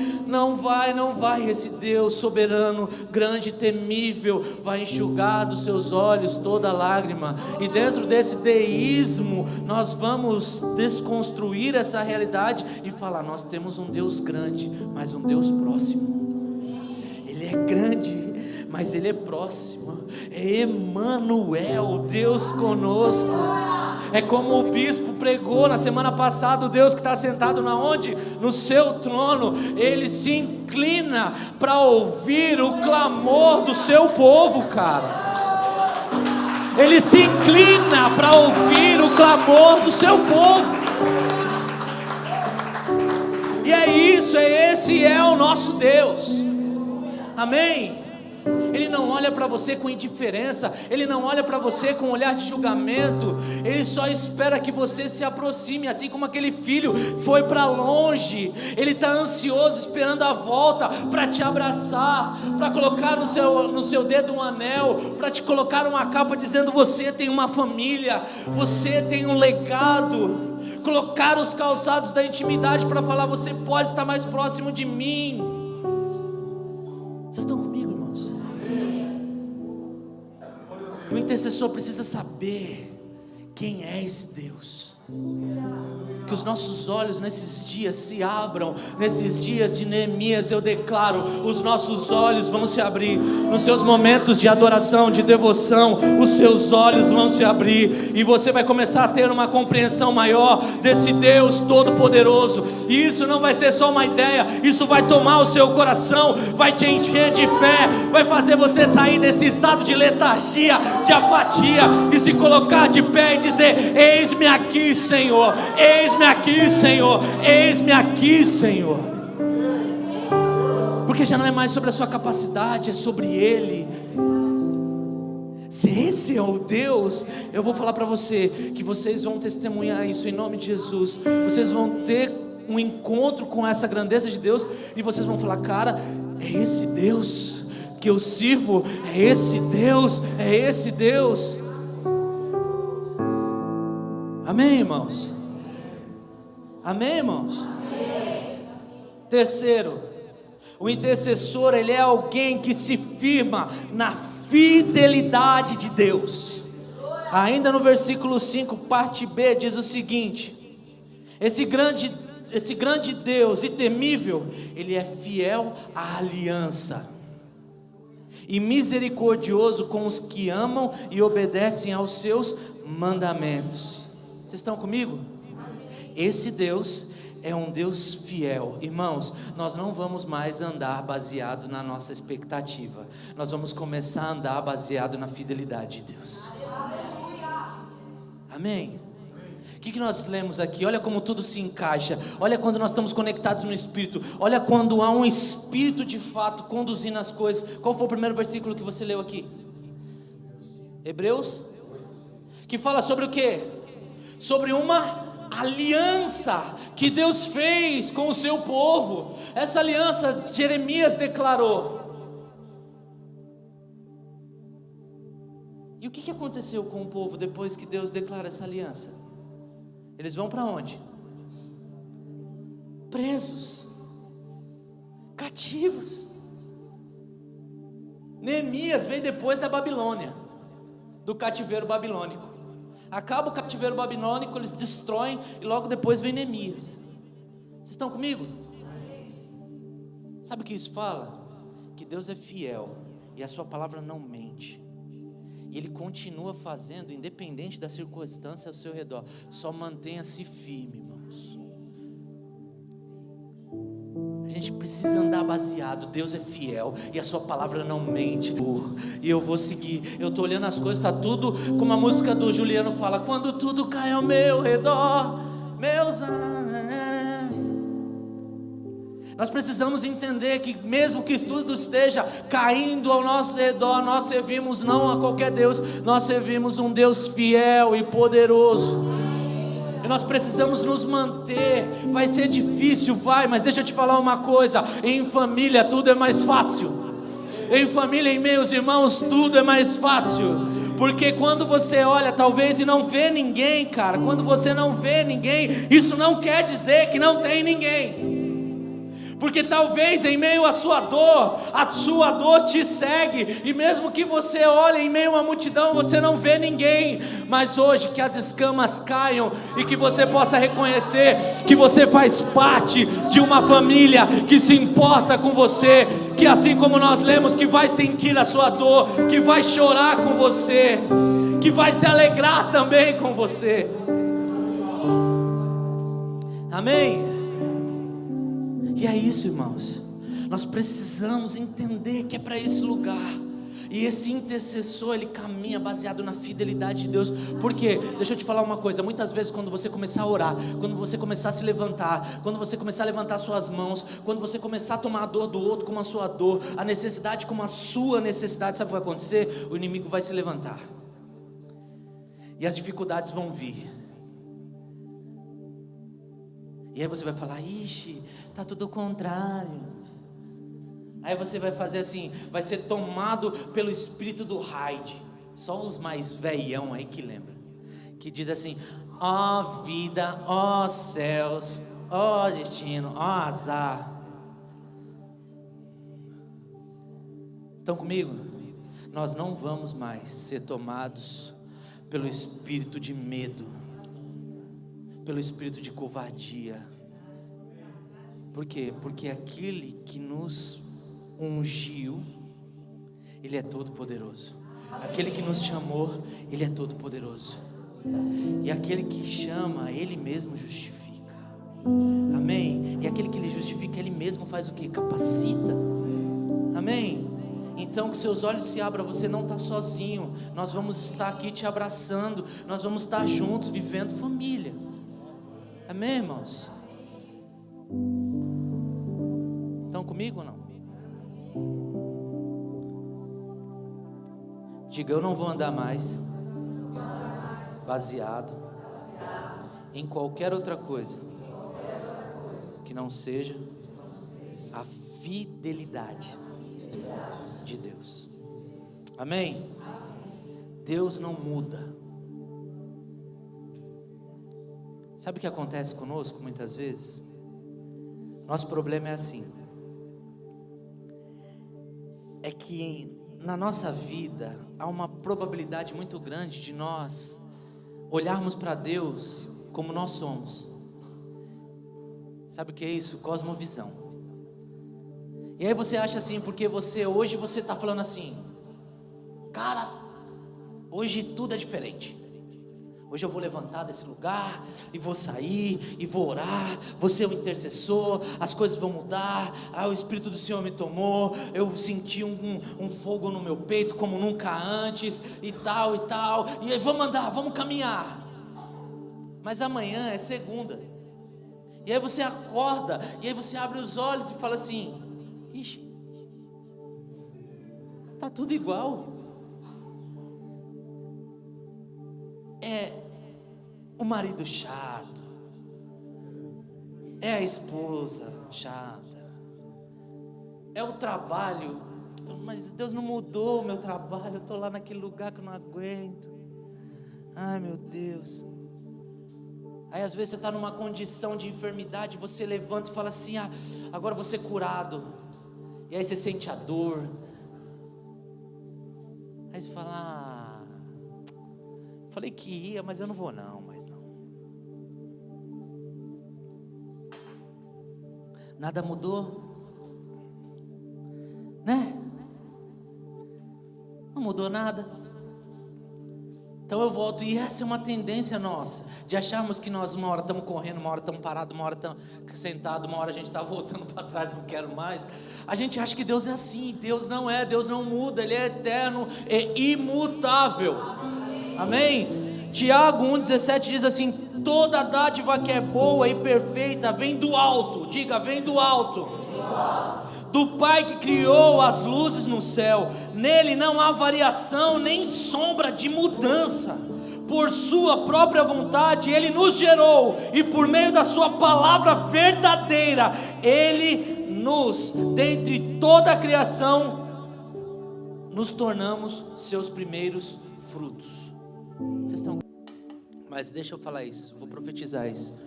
Esse Deus soberano, grande e temível, vai enxugar dos seus olhos toda lágrima. E dentro desse deísmo, nós vamos desconstruir essa realidade e falar, nós temos um Deus grande, mas um Deus próximo. Ele é grande, mas Ele é próximo. É Emanuel, Deus conosco. É como o bispo pregou na semana passada, o Deus que está sentado na onde? No seu trono. Ele se inclina para ouvir o clamor do seu povo, cara. Ele se inclina para ouvir o clamor do seu povo. E é isso, esse é o nosso Deus. Amém? Ele não olha para você com indiferença, Ele não olha para você com um olhar de julgamento, Ele só espera que você se aproxime, assim como aquele filho foi para longe. Ele está ansioso, esperando a volta para te abraçar, para colocar no seu dedo um anel, para te colocar uma capa dizendo, você tem uma família, você tem um legado. Colocar os calçados da intimidade para falar, você pode estar mais próximo de mim. Vocês estão comigo, irmãos? O intercessor precisa saber quem é esse Deus. Que os nossos olhos nesses dias se abram. Nesses dias de Neemias eu declaro, os nossos olhos vão se abrir. Nos seus momentos de adoração, de devoção, os seus olhos vão se abrir, e você vai começar a ter uma compreensão maior desse Deus todo-poderoso. E isso não vai ser só uma ideia, isso vai tomar o seu coração, vai te encher de fé, vai fazer você sair desse estado de letargia, de apatia, e se colocar de pé e dizer, eis-me aqui, Senhor, eis-me aqui, Senhor, eis-me aqui, Senhor. Porque já não é mais sobre a sua capacidade, é sobre Ele. Se esse é o Deus, eu vou falar para você que vocês vão testemunhar isso em nome de Jesus. Vocês vão ter um encontro com essa grandeza de Deus, e vocês vão falar, cara, é esse Deus que eu sirvo, é esse Deus, é esse Deus. Amém, irmãos? Amém, irmãos? Amém. Terceiro, o intercessor, ele é alguém que se firma na fidelidade de Deus. Ainda no versículo 5, parte B, diz o seguinte: esse grande Deus e temível, Ele é fiel à aliança e misericordioso com os que amam e obedecem aos seus mandamentos. Vocês estão comigo? Esse Deus é um Deus fiel. Irmãos, nós não vamos mais andar baseado na nossa expectativa, nós vamos começar a andar baseado na fidelidade de Deus. Amém? que nós lemos aqui? Olha como tudo se encaixa. Olha quando nós estamos conectados no Espírito. Olha quando há um Espírito de fato conduzindo as coisas. Qual foi o primeiro versículo que você leu aqui? Hebreus? Que fala sobre o quê? Sobre uma aliança que Deus fez com o seu povo. Essa aliança Jeremias declarou. E o que aconteceu com o povo depois que Deus declara essa aliança? Eles vão para onde? Presos, cativos. Neemias vem depois da Babilônia, do cativeiro babilônico. Acaba o cativeiro babilônico, eles destroem, e logo depois vem Neemias. Vocês estão comigo? Sabe o que isso fala? Que Deus é fiel e a sua palavra não mente. E Ele continua fazendo, independente da circunstância ao seu redor. Só mantenha-se firme, irmãos. A gente precisa andar baseado. Deus é fiel e a sua palavra não mente. E eu vou seguir. Eu estou olhando as coisas, está tudo como a música do Juliano fala: quando tudo cai ao meu redor, meus Nós precisamos entender que mesmo que tudo esteja caindo ao nosso redor, nós servimos não a qualquer Deus, nós servimos um Deus fiel e poderoso. E nós precisamos nos manter. Vai ser difícil, vai, mas deixa eu te falar uma coisa: em família tudo é mais fácil. Em família, em meus irmãos, tudo é mais fácil. Porque quando você olha talvez e não vê ninguém, cara, quando você não vê ninguém, isso não quer dizer que não tem ninguém. Porque talvez em meio à sua dor te segue, e mesmo que você olhe em meio à multidão, você não vê ninguém. Mas hoje que as escamas caiam e que você possa reconhecer que você faz parte de uma família que se importa com você, que assim como nós lemos, que vai sentir a sua dor, que vai chorar com você, que vai se alegrar também com você. Amém? E é isso, irmãos, nós precisamos entender que é para esse lugar. E esse intercessor, ele caminha baseado na fidelidade de Deus. Por quê? Deixa eu te falar uma coisa: muitas vezes quando você começar a orar, quando você começar a se levantar, quando você começar a levantar suas mãos, quando você começar a tomar a dor do outro como a sua dor, a necessidade como a sua necessidade, sabe o que vai acontecer? O inimigo vai se levantar e as dificuldades vão vir. E aí você vai falar: ixi, está tudo o contrário. Aí você vai fazer assim, vai ser tomado pelo espírito do Hyde. Só os mais velhão aí que lembram, que diz assim: ó vida, ó céus, ó destino, ó azar. Estão comigo? Nós não vamos mais ser tomados pelo espírito de medo, pelo espírito de covardia. Por quê? Porque aquele que nos ungiu, Ele é todo poderoso. Aquele que nos chamou, Ele é todo poderoso. E aquele que chama, Ele mesmo justifica. Amém? E aquele que Ele justifica, Ele mesmo faz o quê? Capacita. Amém? Então que seus olhos se abram, você não está sozinho. Nós vamos estar aqui te abraçando. Nós vamos estar juntos, vivendo família. Amém, irmãos? Estão comigo ou não? Diga: eu não vou andar mais baseado em qualquer outra coisa que não seja a fidelidade de Deus. Amém? Deus não muda. Sabe o que acontece conosco muitas vezes? Nosso problema é assim: é que na nossa vida há uma probabilidade muito grande de nós olharmos para Deus como nós somos. Sabe o que é isso? Cosmovisão. E aí você acha assim, porque hoje você está falando assim: cara, hoje tudo é diferente. Hoje eu vou levantar desse lugar e vou sair e vou orar, vou ser o intercessor, as coisas vão mudar. O Espírito do Senhor me tomou, eu senti um fogo no meu peito como nunca antes, e tal, e aí vamos andar, vamos caminhar. mas amanhã é segunda. E aí você acorda, e aí você abre os olhos e fala assim: ixi, tá tudo igual. É o marido chato, é a esposa chata, é o trabalho, mas Deus não mudou o meu trabalho, eu estou lá naquele lugar que eu não aguento. Ai meu Deus. Aí às vezes você está numa condição de enfermidade, você levanta e fala assim: ah, agora vou ser curado. E aí você sente a dor. Aí você fala: ah, falei que ia, mas eu não vou não, mas não. Nada mudou, né? Não mudou nada. Então eu volto, e essa é uma tendência nossa, de acharmos que nós uma hora estamos correndo, uma hora estamos parados, uma hora estamos sentados, uma hora a gente está voltando para trás, não quero mais. A gente acha que Deus é assim. Deus não é, Deus não muda, Ele é eterno e imutável. Amém? Tiago 1,17 diz assim: toda dádiva que é boa e perfeita vem do alto. Diga, vem do alto. Do Pai que criou as luzes no céu. Nele não há variação nem sombra de mudança. Por sua própria vontade Ele nos gerou, e por meio da sua palavra verdadeira Ele nos, dentre toda a criação, nos tornamos seus primeiros frutos. Vocês estão? Mas deixa eu falar isso, vou profetizar isso,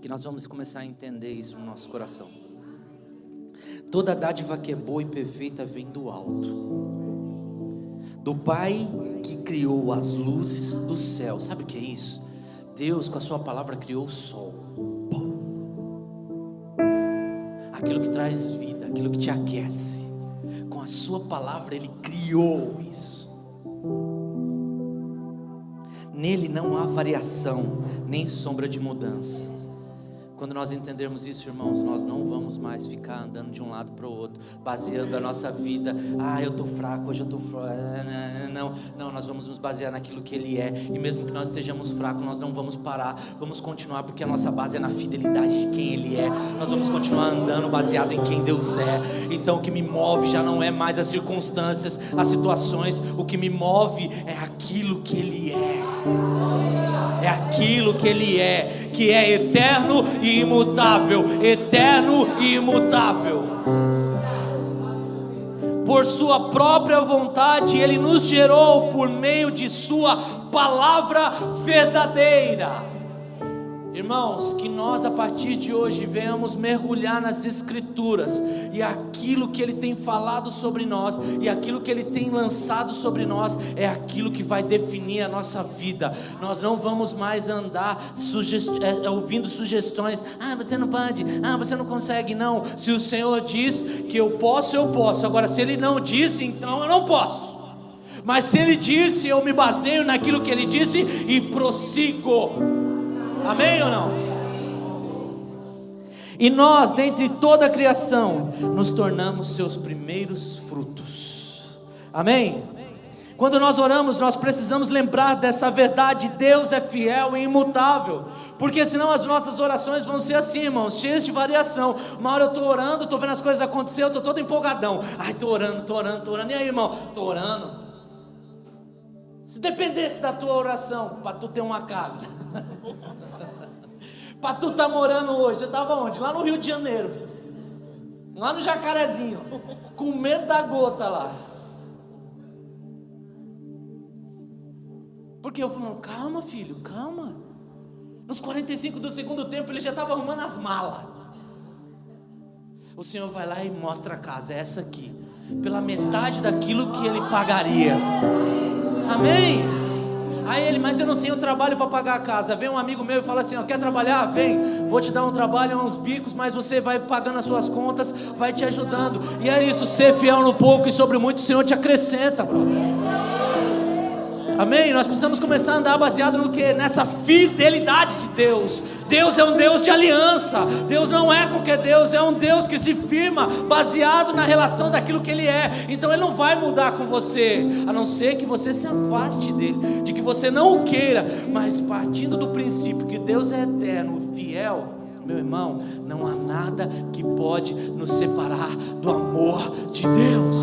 que nós vamos começar a entender isso no nosso coração. Toda dádiva que é boa e perfeita vem do alto, do Pai que criou as luzes do céu. Sabe o que é isso? Deus com a sua palavra criou o sol, aquilo que traz vida, aquilo que te aquece. Com a sua palavra Ele criou isso. Nele não há variação nem sombra de mudança. Quando nós entendermos isso, irmãos, nós não vamos mais ficar andando de um lado para o outro, baseando a nossa vida: ah, eu estou fraco, hoje eu estou fraco. Não, nós vamos nos basear naquilo que Ele é. E mesmo que nós estejamos fracos, nós não vamos parar, vamos continuar, porque a nossa base é na fidelidade de quem Ele é. Nós vamos continuar andando baseado em quem Deus é. Então o que me move já não é mais as circunstâncias, as situações. O que me move é aquilo que Ele é. É aquilo que Ele é, que é eterno e imutável. Eterno e imutável. Por sua própria vontade Ele nos gerou, por meio de sua palavra verdadeira. Irmãos, que nós a partir de hoje venhamos mergulhar nas Escrituras, e aquilo que Ele tem falado sobre nós, e aquilo que Ele tem lançado sobre nós, é aquilo que vai definir a nossa vida. Nós não vamos mais andar ouvindo sugestões: ah, você não pode, ah, você não consegue. Não, se o Senhor diz que eu posso, eu posso. Agora, se Ele não disse, então eu não posso. Mas se Ele disse, eu me baseio naquilo que Ele disse e prossigo. Amém ou não? E nós, dentre toda a criação, nos tornamos seus primeiros frutos. Amém? Quando nós oramos, nós precisamos lembrar dessa verdade: Deus é fiel e imutável. Porque senão as nossas orações vão ser assim, irmãos, cheias de variação. Uma hora eu estou orando, estou vendo as coisas acontecer, eu estou todo empolgadão. Ai, estou orando. E aí, irmão? Estou orando. Se dependesse da tua oração para tu ter uma casa, para tu estar morando hoje, você estava onde? Lá no Rio de Janeiro, lá no Jacarezinho, com medo da gota lá. Porque eu falei: calma filho, calma. Nos 45 do segundo tempo ele já estava arrumando as malas. O Senhor vai lá e mostra a casa, é essa aqui, pela metade daquilo que ele pagaria. Amém? Aí ele: mas eu não tenho trabalho para pagar a casa. Vem um amigo meu e fala assim: ó, quer trabalhar? Vem, vou te dar um trabalho, uns bicos, mas você vai pagando as suas contas, vai te ajudando. E é isso, ser fiel no pouco e sobre muito o Senhor te acrescenta, brother. Amém? Nós precisamos começar a andar baseado no que? Nessa fidelidade de Deus. Deus é um Deus de aliança. Deus não é qualquer Deus, é um Deus que se firma baseado na relação daquilo que Ele é. Então Ele não vai mudar com você, a não ser que você se afaste dele, de que você não o queira. Mas partindo do princípio que Deus é eterno, fiel, meu irmão, não há nada que pode nos separar do amor de Deus.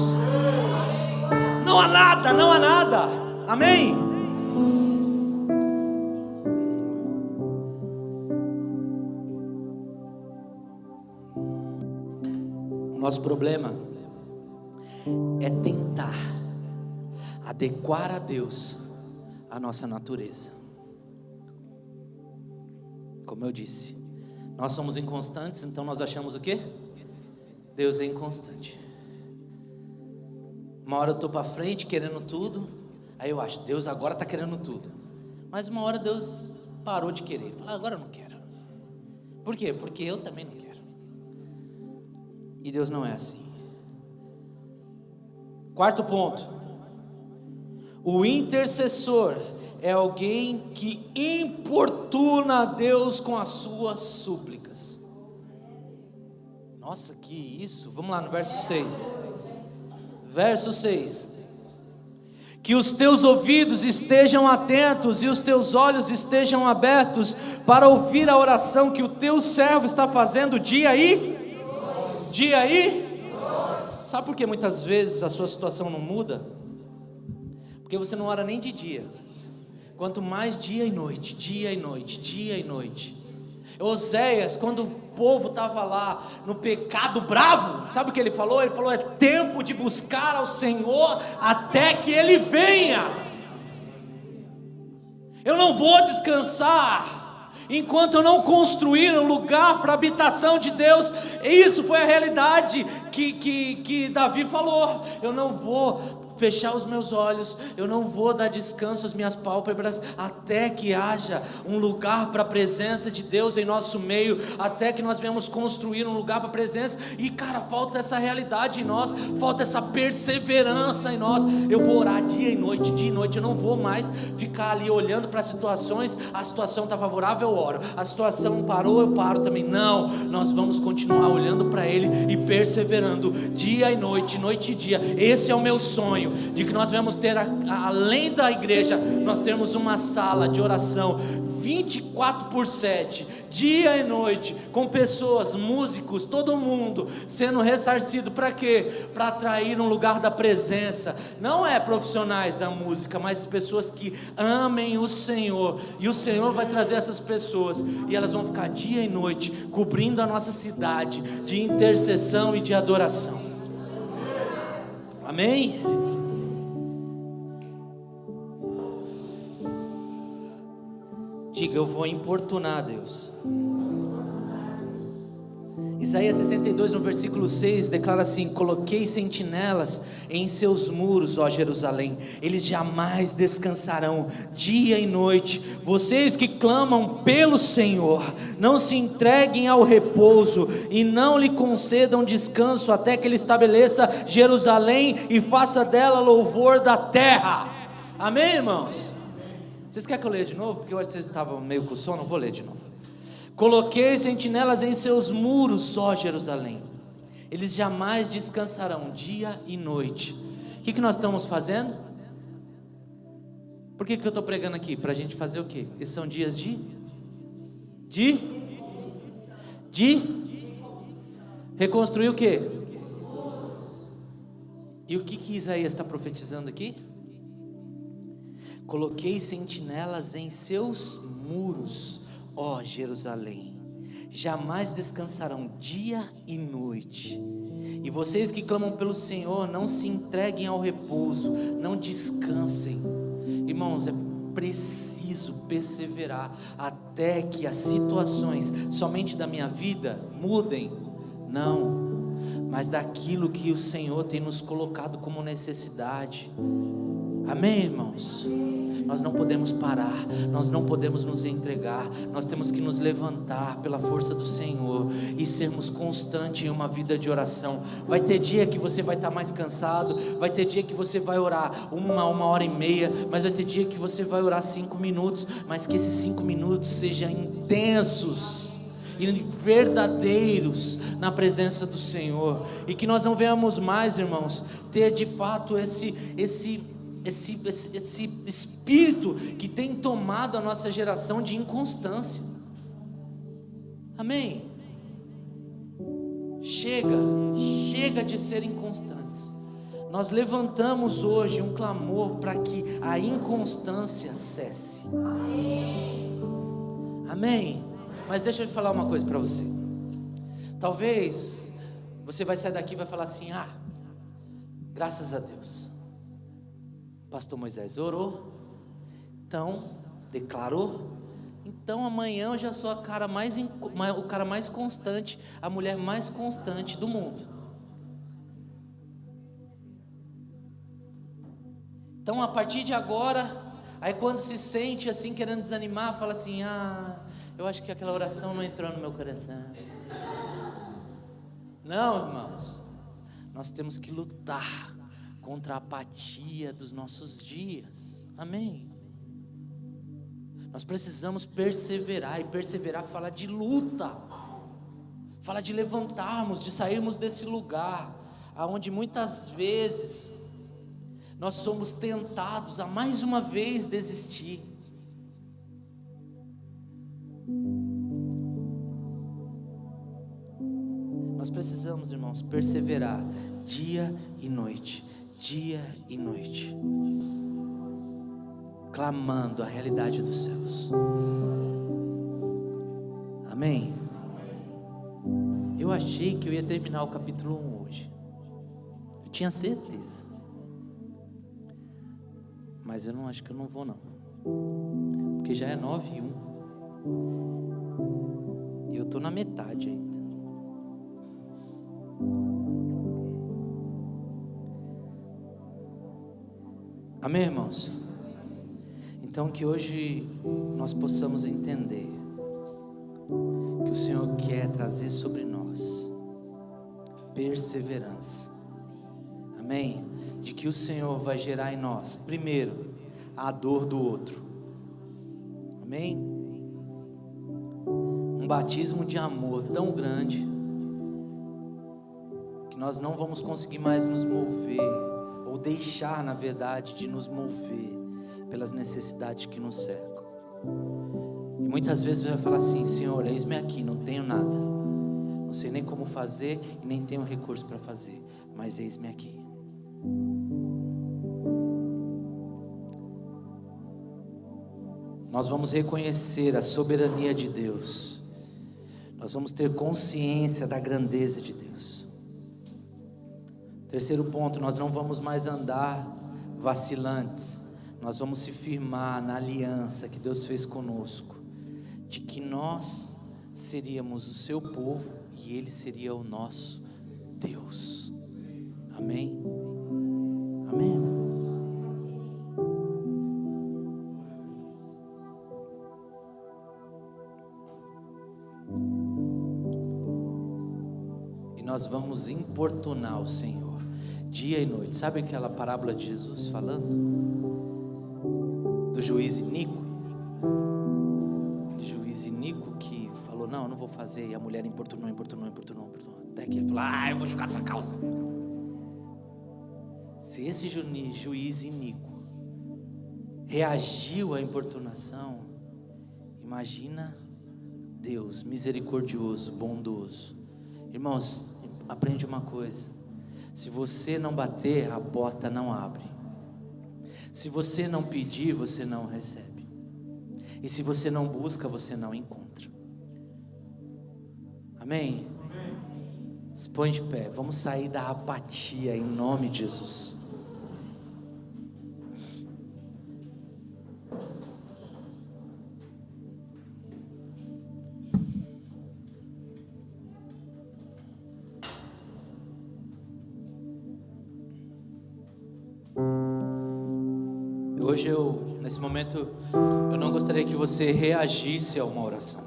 Não há nada, não há nada. Amém? O nosso problema é tentar adequar a Deus a nossa natureza. Como eu disse, nós somos inconstantes, então nós achamos o quê? Deus é inconstante. Uma hora eu estou para frente querendo tudo, aí eu acho, Deus agora está querendo tudo. Mas uma hora Deus parou de querer, fala, agora eu não quero. Por quê? Porque eu também não quero. E Deus não é assim. Quarto ponto: o intercessor é alguém que importuna a Deus com as suas súplicas. Nossa, que isso? Vamos lá no verso 6. Verso 6: que os teus ouvidos estejam atentos e os teus olhos estejam abertos para ouvir a oração que o teu servo está fazendo dia e Sabe por que muitas vezes a sua situação não muda? Porque você não ora nem de dia. Quanto mais dia e noite, dia e noite, dia e noite. Oséias, quando o povo estava lá no pecado bravo, sabe o que ele falou? Ele falou, é tempo de buscar ao Senhor até que Ele venha. Eu não vou descansar enquanto eu não construir um lugar para a habitação de Deus. Isso foi a realidade que Davi falou. Eu não vou fechar os meus olhos, eu não vou dar descanso às minhas pálpebras, até que haja um lugar para a presença de Deus em nosso meio, até que nós venhamos construir um lugar para a presença. E cara, falta essa realidade em nós, falta essa perseverança em nós. Eu vou orar dia e noite, eu não vou mais ficar ali olhando para as situações. A situação está favorável, eu oro, a situação parou, eu paro também. Não, nós vamos continuar olhando para Ele e perseverando dia e noite, noite e dia. Esse é o meu sonho, de que nós vamos ter, além da igreja, nós temos uma sala de oração 24/7, dia e noite, com pessoas, músicos, todo mundo sendo ressarcido. Para quê? Para atrair um lugar da presença. Não é profissionais da música, mas pessoas que amem o Senhor. E o Senhor vai trazer essas pessoas, e elas vão ficar dia e noite cobrindo a nossa cidade de intercessão e de adoração. Amém? Diga, eu vou importunar Deus. Isaías 62 no versículo 6 declara assim: coloquei sentinelas em seus muros, ó Jerusalém, eles jamais descansarão dia e noite. Vocês que clamam pelo Senhor, não se entreguem ao repouso e não lhe concedam descanso, até que Ele estabeleça Jerusalém e faça dela louvor da terra. Amém, irmãos? Vocês querem que eu leia de novo? Porque eu acho que vocês estavam meio com sono. Vou ler de novo. Coloquei sentinelas em seus muros, ó Jerusalém, eles jamais descansarão dia e noite. O que nós estamos fazendo? Por que eu estou pregando aqui? Para a gente fazer o quê? Esses são dias de reconstruir o quê? E o que Isaías está profetizando aqui? Coloquei sentinelas em seus muros, ó Jerusalém, jamais descansarão dia e noite. E vocês que clamam pelo Senhor, não se entreguem ao repouso, não descansem. Irmãos, é preciso perseverar até que as situações somente da minha vida mudem. Não, mas daquilo que o Senhor tem nos colocado como necessidade. Amém, irmãos? nós não podemos parar, nós não podemos nos entregar, nós temos que nos levantar pela força do Senhor e sermos constantes em uma vida de oração. Vai ter dia que você vai estar mais cansado, vai ter dia que você vai orar uma hora e meia, mas vai ter dia que você vai orar 5 minutos, mas que esses 5 minutos sejam intensos e verdadeiros na presença do Senhor, e que nós não venhamos mais, irmãos, ter de fato esse espírito que tem tomado a nossa geração de inconstância. Amém? Chega de ser inconstantes. Nós levantamos hoje um clamor para que a inconstância cesse. Amém? Mas deixa eu te falar uma coisa para você. Talvez você vai sair daqui e vai falar assim: graças a Deus, pastor Moisés orou, então declarou, então amanhã eu já sou o cara mais constante, a mulher mais constante do mundo. Então a partir de agora, aí quando se sente assim querendo desanimar, fala assim: eu acho que aquela oração não entrou no meu coração. Não, irmãos, nós temos que lutar contra a apatia dos nossos dias. Amém? Nós precisamos perseverar, e perseverar fala de luta, fala de levantarmos, de sairmos desse lugar aonde muitas vezes nós somos tentados a mais uma vez desistir. Nós precisamos, irmãos, perseverar dia e noite, clamando a realidade dos céus. Amém? Eu achei que eu ia terminar o capítulo 1 hoje, eu tinha certeza, mas eu acho que eu não vou não, porque já é 9:01, e eu estou na metade ainda. Amém, irmãos? Então que hoje nós possamos entender que o Senhor quer trazer sobre nós perseverança. Amém? De que o Senhor vai gerar em nós, primeiro, a dor do outro. Amém? Um batismo de amor tão grande que nós não vamos conseguir mais nos mover, ou deixar, na verdade, de nos mover pelas necessidades que nos cercam. E muitas vezes você vai falar assim: Senhor, eis-me aqui, não tenho nada, não sei nem como fazer e nem tenho recurso para fazer, mas eis-me aqui. Nós vamos reconhecer a soberania de Deus, nós vamos ter consciência da grandeza de Deus. Terceiro ponto, nós não vamos mais andar vacilantes, nós vamos se firmar na aliança que Deus fez conosco, de que nós seríamos o seu povo e Ele seria o nosso Deus. Amém? Amém, irmãos? E nós vamos importunar o Senhor dia e noite. Sabe aquela parábola de Jesus falando do juiz iníquo? Juiz iníquo que falou: não, eu não vou fazer. E a mulher importunou, até que ele falou: eu vou jogar essa calça. Se esse juiz iníquo reagiu à importunação, imagina Deus misericordioso, bondoso. Irmãos, aprende uma coisa: se você não bater, a porta não abre. Se você não pedir, você não recebe. E se você não busca, você não encontra. Amém? Se põe de pé, vamos sair da apatia em nome de Jesus. Hoje eu Nesse momento, eu não gostaria que você reagisse a uma oração,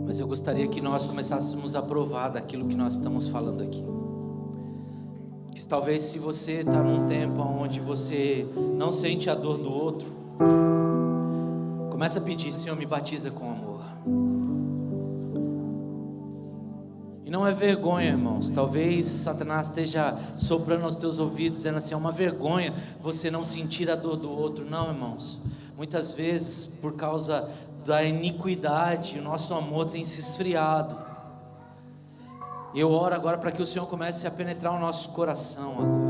mas eu gostaria que nós começássemos a provar daquilo que nós estamos falando aqui. Que talvez, se você está num tempo onde você não sente a dor do outro, começa a pedir: Senhor, me batiza com amor. E não é vergonha, irmãos. Talvez Satanás esteja soprando aos teus ouvidos, dizendo assim: é uma vergonha você não sentir a dor do outro. Não, irmãos. Muitas vezes, por causa da iniquidade, o nosso amor tem se esfriado. E eu oro agora para que o Senhor comece a penetrar o nosso coração agora.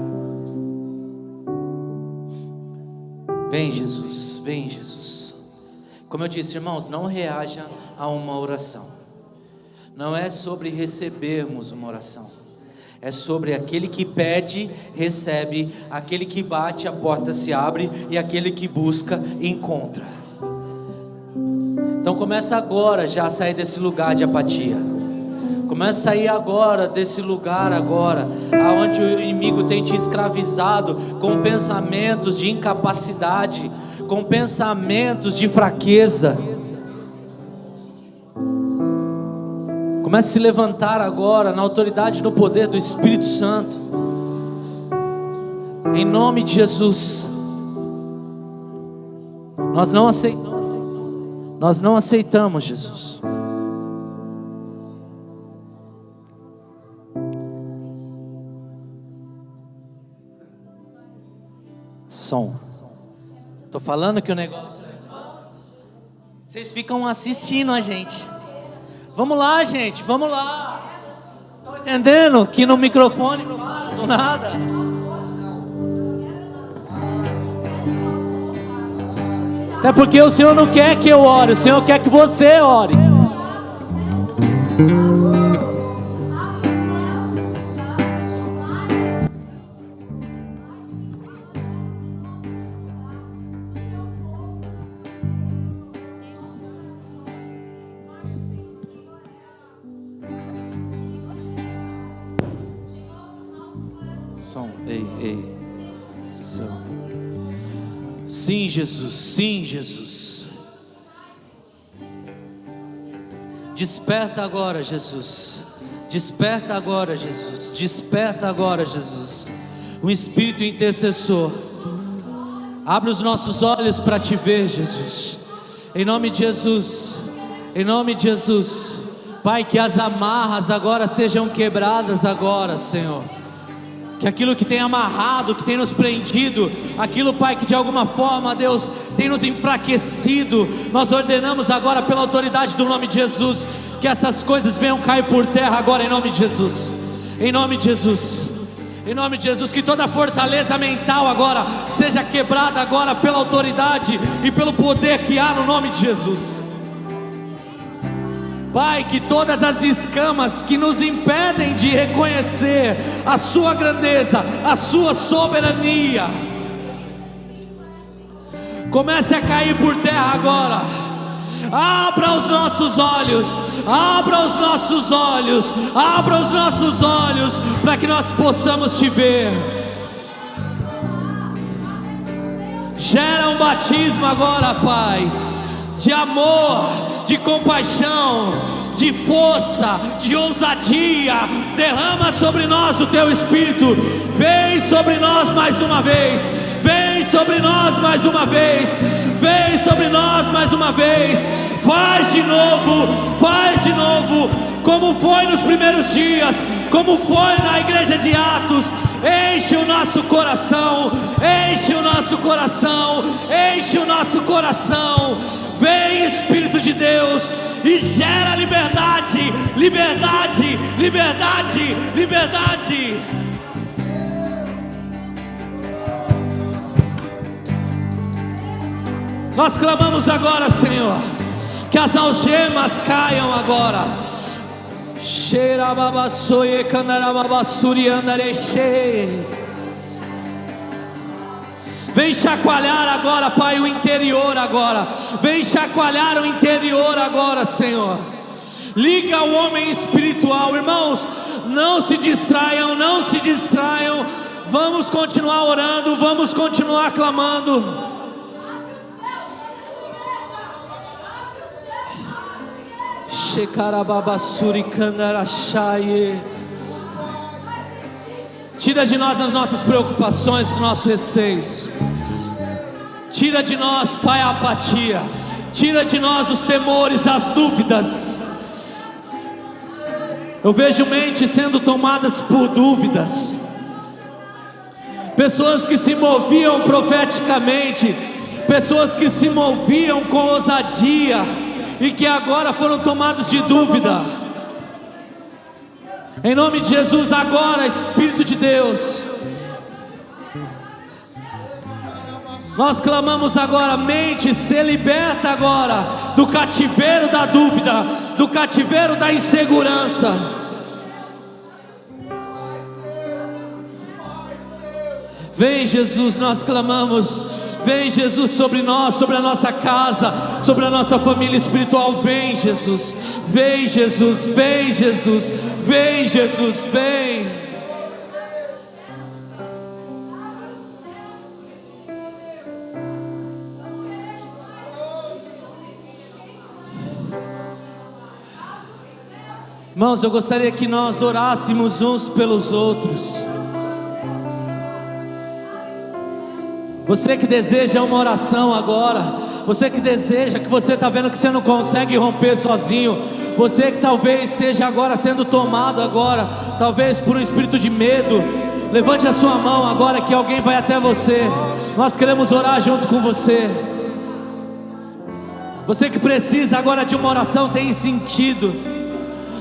Vem, Jesus, vem, Jesus. Como eu disse, irmãos, não reaja a uma oração. Não é sobre recebermos uma oração, é sobre aquele que pede, recebe, aquele que bate, a porta se abre, e aquele que busca, encontra. Então começa agora já a sair desse lugar de apatia. Começa a sair agora desse lugar agora, aonde o inimigo tem te escravizado com pensamentos de incapacidade, com pensamentos de fraqueza. Comece a se levantar agora na autoridade e no poder do Espírito Santo, em nome de Jesus. Nós não aceitamos, Jesus. Som. Tô falando que o negócio, vocês ficam assistindo a gente. Vamos lá, gente, vamos lá. Estão entendendo que no microfone não fala do nada? Até porque o Senhor não quer que eu ore, o Senhor quer que você ore. Sim, Jesus, sim, Jesus. Desperta agora, Jesus. Desperta agora, Jesus. Desperta agora, Jesus. Um espírito intercessor. Abre os nossos olhos para te ver, Jesus. Em nome de Jesus. Em nome de Jesus. Pai, que as amarras agora sejam quebradas agora, Senhor. Que aquilo que tem amarrado, que tem nos prendido, aquilo, Pai, que de alguma forma, Deus, tem nos enfraquecido, nós ordenamos agora pela autoridade do nome de Jesus, que essas coisas venham cair por terra agora, em nome de Jesus. Em nome de Jesus. Em nome de Jesus, que toda fortaleza mental agora seja quebrada agora pela autoridade e pelo poder que há no nome de Jesus. Pai, que todas as escamas que nos impedem de reconhecer a sua grandeza, a sua soberania, comece a cair por terra agora. Abra os nossos olhos, abra os nossos olhos, abra os nossos olhos, para que nós possamos te ver. Gera um batismo agora, Pai, de amor, de compaixão, de força, de ousadia. Derrama sobre nós o teu Espírito. Vem sobre nós mais uma vez. Vem sobre nós mais uma vez. Vem sobre nós mais uma vez. Faz de novo, como foi nos primeiros dias, como foi na igreja de Atos. Enche o nosso coração, enche o nosso coração, enche o nosso coração. Vem, Espírito de Deus, e gera liberdade, liberdade, liberdade, liberdade. Nós clamamos agora, Senhor, que as algemas caiam agora. Vem chacoalhar agora, Pai, o interior agora. Vem chacoalhar o interior agora, Senhor. Liga o homem espiritual, irmãos. Não se distraiam, não se distraiam. Vamos continuar orando, vamos continuar clamando. Shekarababassuri kandarashaye. Tira de nós as nossas preocupações, os nossos receios. Tira de nós, Pai, a apatia. Tira de nós os temores, as dúvidas. Eu vejo mentes sendo tomadas por dúvidas. Pessoas que se moviam profeticamente, pessoas que se moviam com ousadia e que agora foram tomados de dúvida. Em nome de Jesus, agora, Espírito de Deus, nós clamamos agora, mente, se liberta agora do cativeiro da dúvida, do cativeiro da insegurança. Vem, Jesus, nós clamamos. Vem, Jesus, sobre nós, sobre a nossa casa, sobre a nossa família espiritual. Vem, Jesus, vem, Jesus, vem, Jesus, vem, Jesus, vem. Irmãos, eu gostaria que nós orássemos uns pelos outros. Você que deseja uma oração agora, você que deseja, que você está vendo que você não consegue romper sozinho, você que talvez esteja agora sendo tomado agora, talvez por um espírito de medo, levante a sua mão agora que alguém vai até você. Nós queremos orar junto com você. Você que precisa agora de uma oração, tem sentido.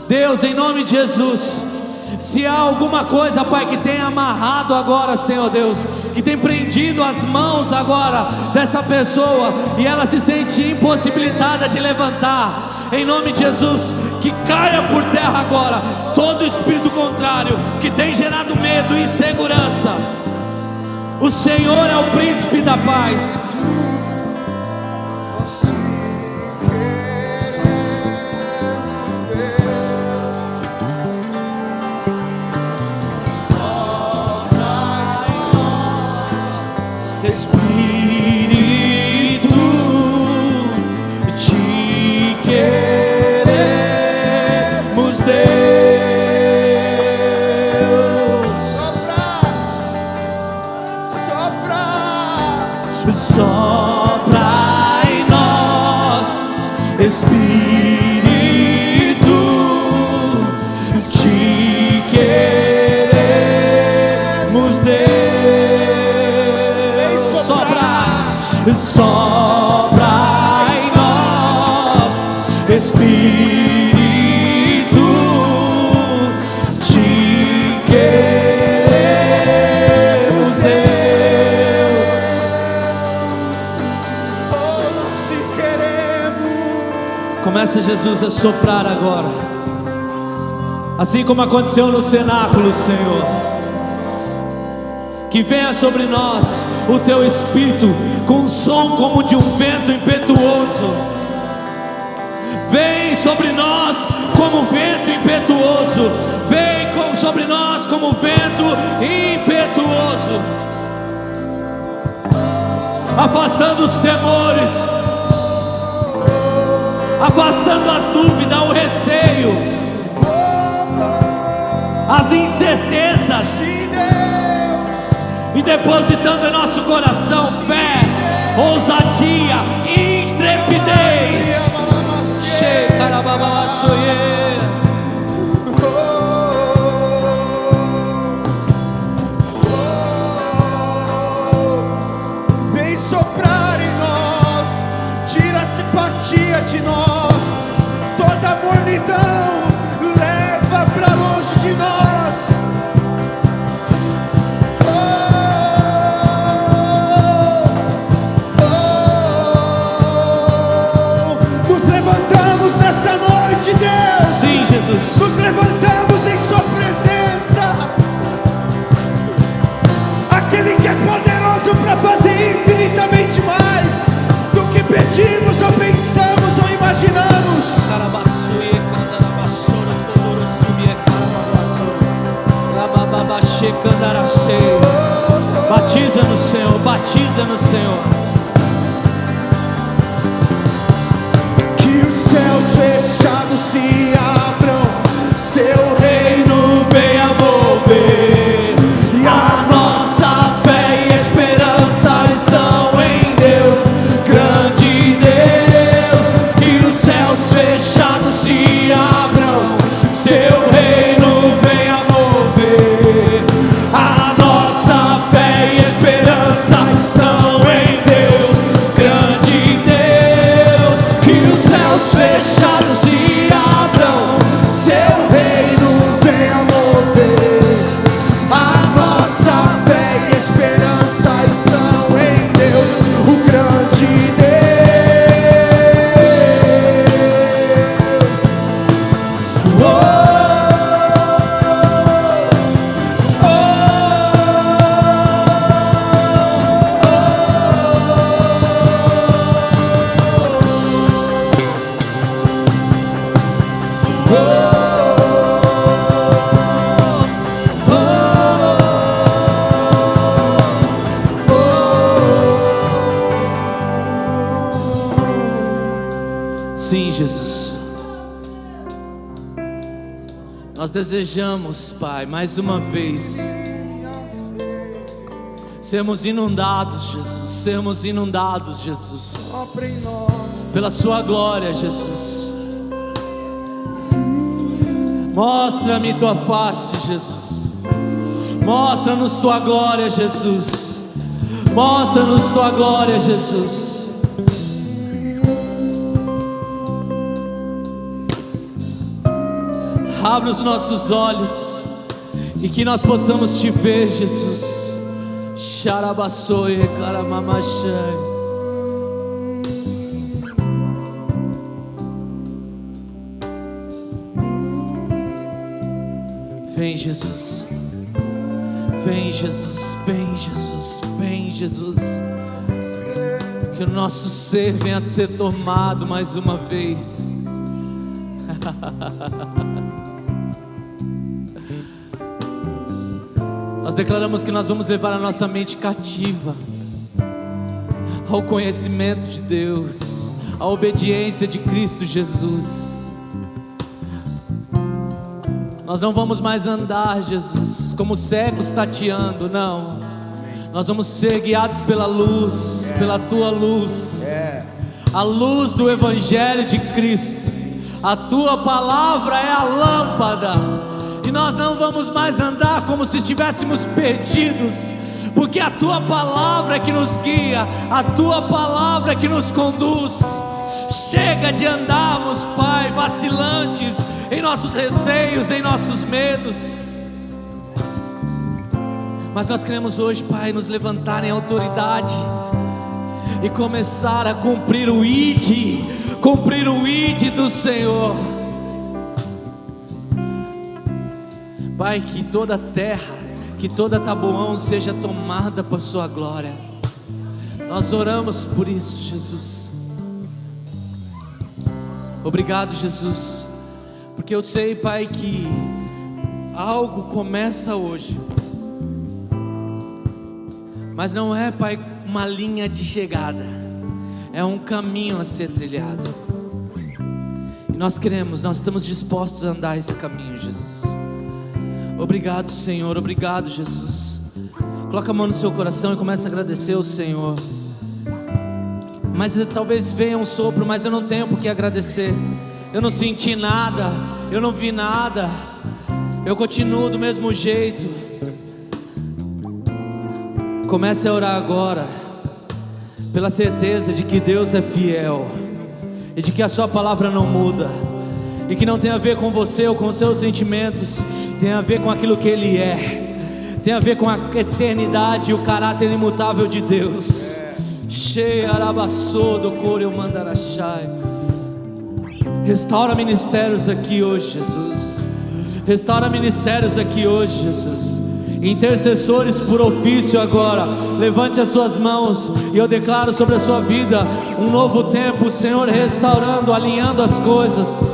Deus, em nome de Jesus, se há alguma coisa, Pai, que tem amarrado agora, Senhor Deus, que tem prendido as mãos agora dessa pessoa, e ela se sente impossibilitada de levantar, em nome de Jesus, que caia por terra agora todo espírito contrário, que tem gerado medo e insegurança. O Senhor é o príncipe da paz. Espírito, te queremos, Deus. Sopra em nós, Espírito, te queremos, Deus. Sopra em nós, Espírito, te queremos, Deus. Oh, nós te queremos. Começa, Jesus, a soprar agora, assim como aconteceu no cenáculo, Senhor. Que venha sobre nós o teu Espírito com um som como de um vento impetuoso. Vem sobre nós como vento impetuoso. Vem sobre nós como vento impetuoso, afastando os temores, afastando a dúvida, o receio, as incertezas, e depositando em nosso coração fé, ousadia, intrepidez. Vem soprar em nós, tira a apatia de nós, toda a mornidão leva pra longe de nós. Nessa noite, Deus, sim, Jesus, nos levantamos em sua presença, aquele que é poderoso para fazer infinitamente mais do que pedimos ou pensamos ou imaginamos. Rabababashê, candaracê. Batiza no Senhor, batiza no Senhor. Que os céus fechados se abram, seu reino venha mover, e a nossa fé e esperança estão em Deus, grande Deus. Que os céus fechados se abram, seu reino venha mover, a nossa fé e esperança estão em Deus, grande Deus. Que os céus fechados se abram, seu reino venha mover, a nossa fé e esperança estão em Deus, o grande Deus. Sim, Jesus. Nós desejamos, Pai, mais uma vez sermos inundados, Jesus. Sermos inundados, Jesus, Sopra em nós, pela Sua glória, Jesus. Mostra-me Tua face, Jesus. Mostra-nos Tua glória, Jesus. Mostra-nos Tua glória, Jesus. Abre os nossos olhos e que nós possamos Te ver, Jesus. Xarabaçoe, caramamachai. Vem, Jesus. Vem, Jesus. Vem, Jesus. Vem, Jesus. Que o nosso ser venha a ser tomado mais uma vez. Nós declaramos que nós vamos levar a nossa mente cativa ao conhecimento de Deus, à obediência de Cristo Jesus. Nós não vamos mais andar, Jesus, como cegos tateando, não. Nós vamos ser guiados pela luz, pela Tua luz, a luz do Evangelho de Cristo. A Tua palavra é a lâmpada. E nós não vamos mais andar como se estivéssemos perdidos, porque a Tua palavra é que nos guia, a Tua palavra é que nos conduz. Chega de andarmos, Pai, vacilantes em nossos receios, em nossos medos. Mas nós queremos hoje, Pai, nos levantar em autoridade e começar a cumprir o ID do Senhor. Pai, que toda a terra, que toda Taboão seja tomada por Sua glória. Nós oramos por isso, Jesus. Obrigado, Jesus, porque eu sei, Pai, que algo começa hoje, mas não é, Pai, uma linha de chegada, é um caminho a ser trilhado. E nós queremos, nós estamos dispostos a andar esse caminho, Jesus. Obrigado, Senhor, obrigado, Jesus. Coloca a mão no seu coração e começa a agradecer ao Senhor. Mas talvez venha um sopro, mas eu não tenho por que agradecer. Eu não senti nada, eu não vi nada, eu continuo do mesmo jeito. Comece a orar agora, pela certeza de que Deus é fiel e de que a Sua palavra não muda, e que não tem a ver com você ou com os seus sentimentos, tem a ver com aquilo que Ele é, tem a ver com a eternidade e o caráter imutável de Deus. Restaura ministérios aqui hoje, Jesus. Restaura ministérios aqui hoje, Jesus. Intercessores por ofício agora, levante as suas mãos e eu declaro sobre a sua vida um novo tempo, o Senhor restaurando, alinhando as coisas,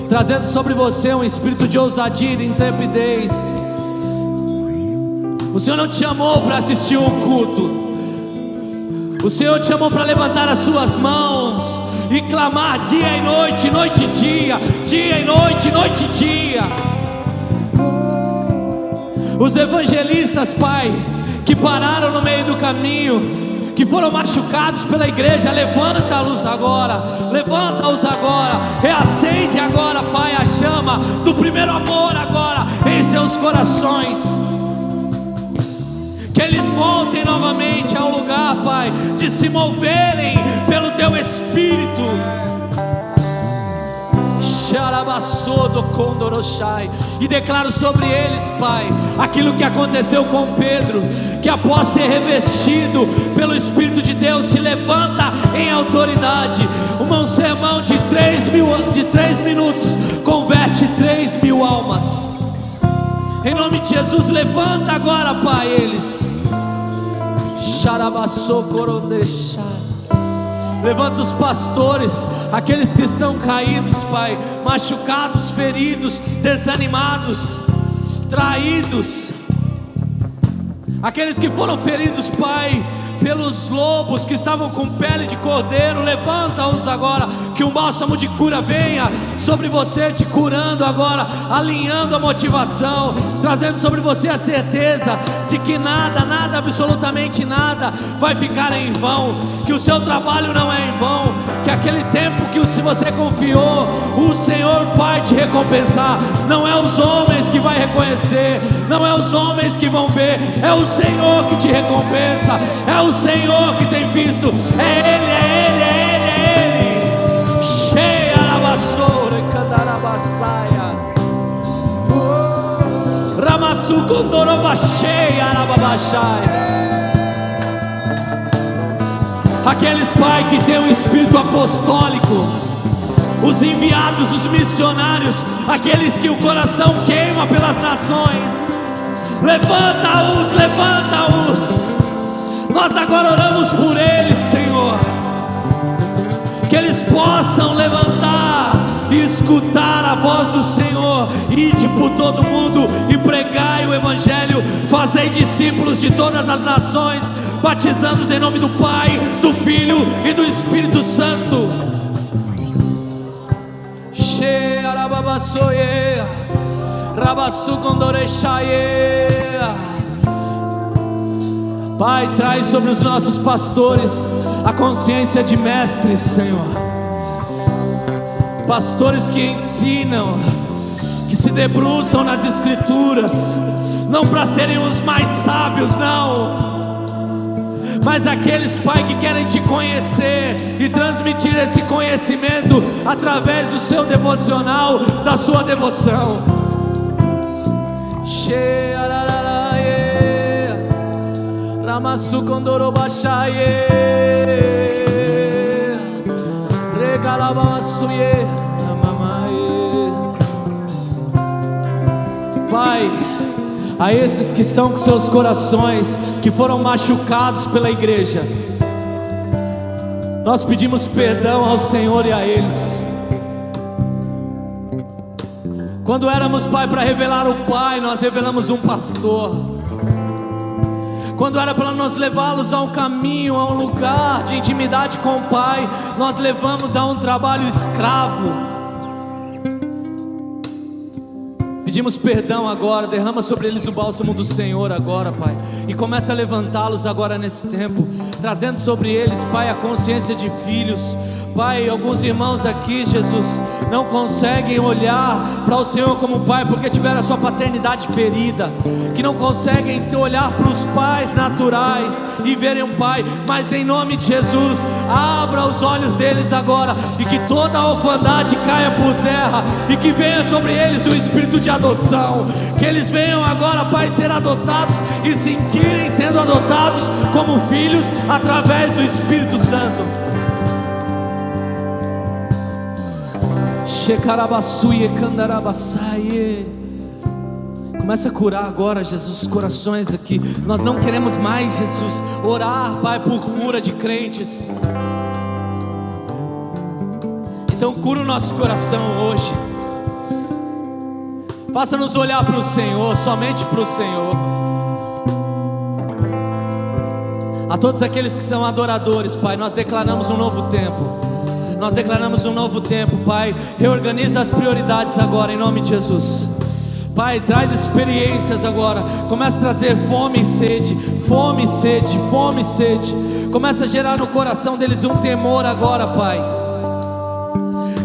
trazendo sobre você um espírito de ousadia e de intrepidez. O Senhor não te chamou para assistir um culto. O Senhor te chamou para levantar as suas mãos e clamar dia e noite, noite e dia, dia e noite, noite e dia. Os evangelistas, Pai, que pararam no meio do caminho, que foram machucados pela igreja, levanta-os agora, levanta-os agora, reacende agora, Pai, a chama do primeiro amor agora em seus corações. Que eles voltem novamente ao lugar, Pai, de se moverem pelo Teu Espírito. E declaro sobre eles, Pai, aquilo que aconteceu com Pedro, que após ser revestido pelo Espírito de Deus, se levanta em autoridade. Um sermão de 3 minutos converte 3.000 almas. Em nome de Jesus, levanta agora, Pai, eles. Levanta os pastores, aqueles que estão caídos, Pai, machucados, feridos, desanimados, traídos, aqueles que foram feridos, Pai, pelos lobos que estavam com pele de cordeiro. Levanta-os agora, que um bálsamo de cura venha sobre você, te curando agora, alinhando a motivação, trazendo sobre você a certeza de que nada, nada, absolutamente nada vai ficar em vão, que o seu trabalho não é em vão, que aquele tempo que se você confiou, o Senhor vai te recompensar. Não é os homens que vai reconhecer, não é os homens que vão ver, é o Senhor que te recompensa, é o Senhor que tem visto, é Ele, é Ele, é Ele, é Ele. Cheia a vassoura e candarabassaia, Ramassu condorobacheia a babachaia. Aqueles, Pai, que tem o espírito apostólico, os enviados, os missionários, aqueles que o coração queima pelas nações, levanta-os, levanta-os. Nós agora oramos por eles, Senhor, que eles possam levantar e escutar a voz do Senhor. Ide por todo mundo e pregai o Evangelho, fazei discípulos de todas as nações, batizando-os em nome do Pai, do Filho e do Espírito Santo. Pai, traz sobre os nossos pastores a consciência de mestres, Senhor. Pastores que ensinam, que se debruçam nas Escrituras, não para serem os mais sábios, não, mas aqueles, Pai, que querem te conhecer e transmitir esse conhecimento através do seu devocional, da sua devoção. Ramassu condorobachaie, regalabassuie, amamaie. Pai, a esses que estão com seus corações, que foram machucados pela igreja, nós pedimos perdão ao Senhor e a eles. Quando éramos, Pai, para revelar o Pai, nós revelamos um pastor. Quando era para nós levá-los a um caminho, a um lugar de intimidade com o Pai, nós levamos a um trabalho escravo. Pedimos perdão agora, derrama sobre eles o bálsamo do Senhor agora, Pai, e começa a levantá-los agora nesse tempo, trazendo sobre eles, Pai, a consciência de filhos. Pai, alguns irmãos aqui, Jesus, não conseguem olhar para o Senhor como Pai, porque tiveram a sua paternidade ferida, que não conseguem olhar para os pais naturais e verem um Pai, mas em nome de Jesus, abra os olhos deles agora, e que toda a orfandade caia por terra, e que venha sobre eles o espírito de adoção, que eles venham agora, Pai, ser adotados e sentirem sendo adotados como filhos através do Espírito Santo. Começa a curar agora, Jesus, os corações aqui. Nós não queremos mais, Jesus, orar, Pai, por cura de crentes. Então cura o nosso coração hoje. Faça-nos olhar para o Senhor, somente para o Senhor. A todos aqueles que são adoradores, Pai, nós declaramos um novo tempo. Nós declaramos um novo tempo, Pai. Reorganiza as prioridades agora, em nome de Jesus. Pai, traz experiências agora. Começa a trazer fome e sede. Fome e sede, fome e sede. Começa a gerar no coração deles um temor agora, Pai.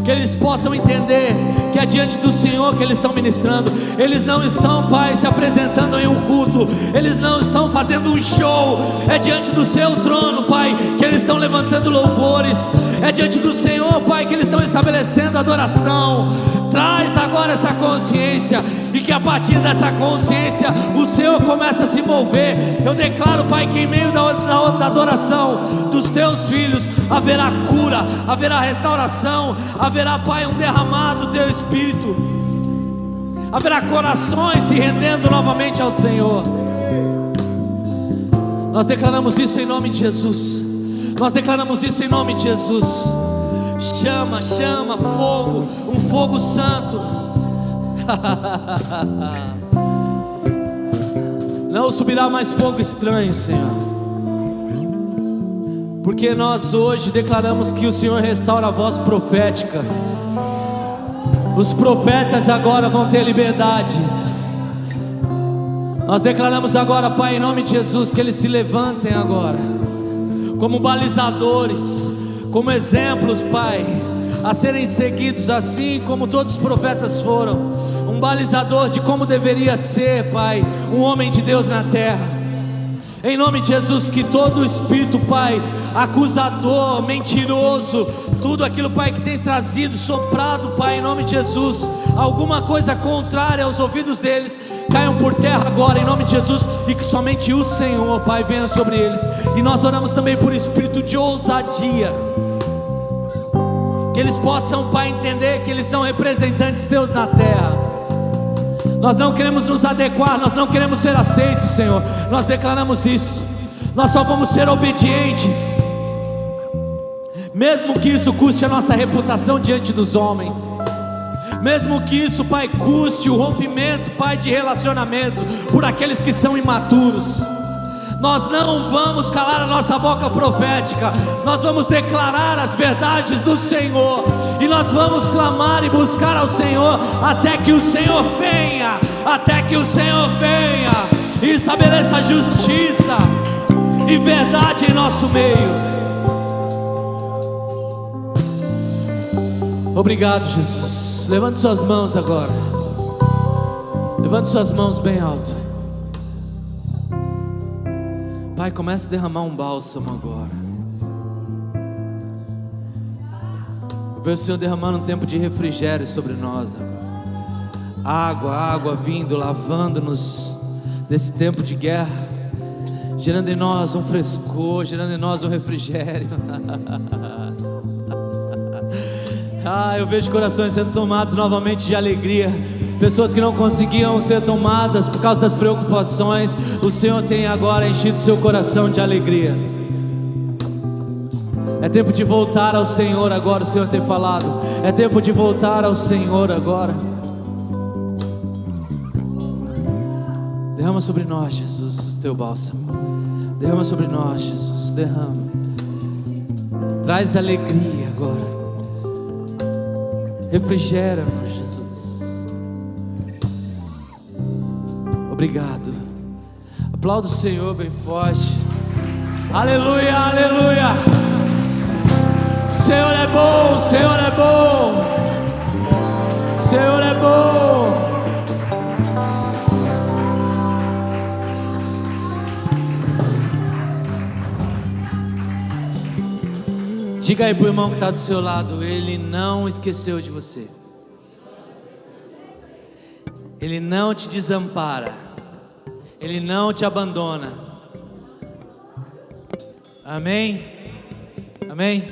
Que eles possam entender que é diante do Senhor que eles estão ministrando. Eles não estão, Pai, se apresentando em um culto. Eles não estão fazendo um show. É diante do seu trono, Pai, que eles estão levantando louvores. É diante do Senhor, Pai, que eles estão estabelecendo adoração. Traz agora essa consciência, e que a partir dessa consciência o Senhor começa a se mover. Eu declaro, Pai, que em meio da adoração dos teus filhos haverá cura, haverá restauração, haverá, Pai, um derramado do teu Espírito, haverá corações se rendendo novamente ao Senhor. Nós declaramos isso em nome de Jesus. Nós declaramos isso em nome de Jesus. Chama, chama, fogo, um fogo santo. Não subirá mais fogo estranho, Senhor, porque nós hoje declaramos que o Senhor restaura a voz profética. Os profetas agora vão ter liberdade. Nós declaramos agora, Pai, em nome de Jesus, que eles se levantem agora como balizadores, como exemplos, Pai, a serem seguidos, assim como todos os profetas foram. Um balizador de como deveria ser, Pai, um homem de Deus na terra. Em nome de Jesus, que todo o espírito, Pai, acusador, mentiroso, tudo aquilo, Pai, que tem trazido, soprado, Pai, em nome de Jesus, alguma coisa contrária aos ouvidos deles, caiam por terra agora, em nome de Jesus. E que somente o Senhor, Pai, venha sobre eles. E nós oramos também por espírito de ousadia, que eles possam, Pai, entender que eles são representantes teus na terra. Nós não queremos nos adequar, nós não queremos ser aceitos, Senhor. Nós declaramos isso. Nós só vamos ser obedientes, mesmo que isso custe a nossa reputação diante dos homens, mesmo que isso, Pai, custe o rompimento, Pai, de relacionamento por aqueles que são imaturos. Nós não vamos calar a nossa boca profética. Nós vamos declarar as verdades do Senhor, e nós vamos clamar e buscar ao Senhor até que o Senhor venha, até que o Senhor venha e estabeleça justiça e verdade em nosso meio. Obrigado, Jesus. Levante suas mãos agora. Levante suas mãos bem alto. Pai, comece a derramar um bálsamo agora. Eu vejo o Senhor derramando um tempo de refrigério sobre nós agora. Água vindo, lavando-nos desse tempo de guerra, gerando em nós um frescor, gerando em nós um refrigério. Eu vejo corações sendo tomados novamente de alegria. Pessoas que não conseguiam ser tomadas por causa das preocupações, o Senhor tem agora enchido seu coração de alegria. É tempo de voltar ao Senhor agora, o Senhor tem falado. É tempo de voltar ao Senhor agora. Derrama sobre nós, Jesus, o teu bálsamo. Derrama sobre nós, Jesus, derrama. Traz alegria agora. Refrigera-nos, Jesus. Obrigado. Aplauda o Senhor bem forte. Aleluia, aleluia. O Senhor é bom, o Senhor é bom, o Senhor é bom. Diga aí pro irmão que está do seu lado: Ele não esqueceu de você. Ele não te desampara. Ele não te abandona. Amém? Amém?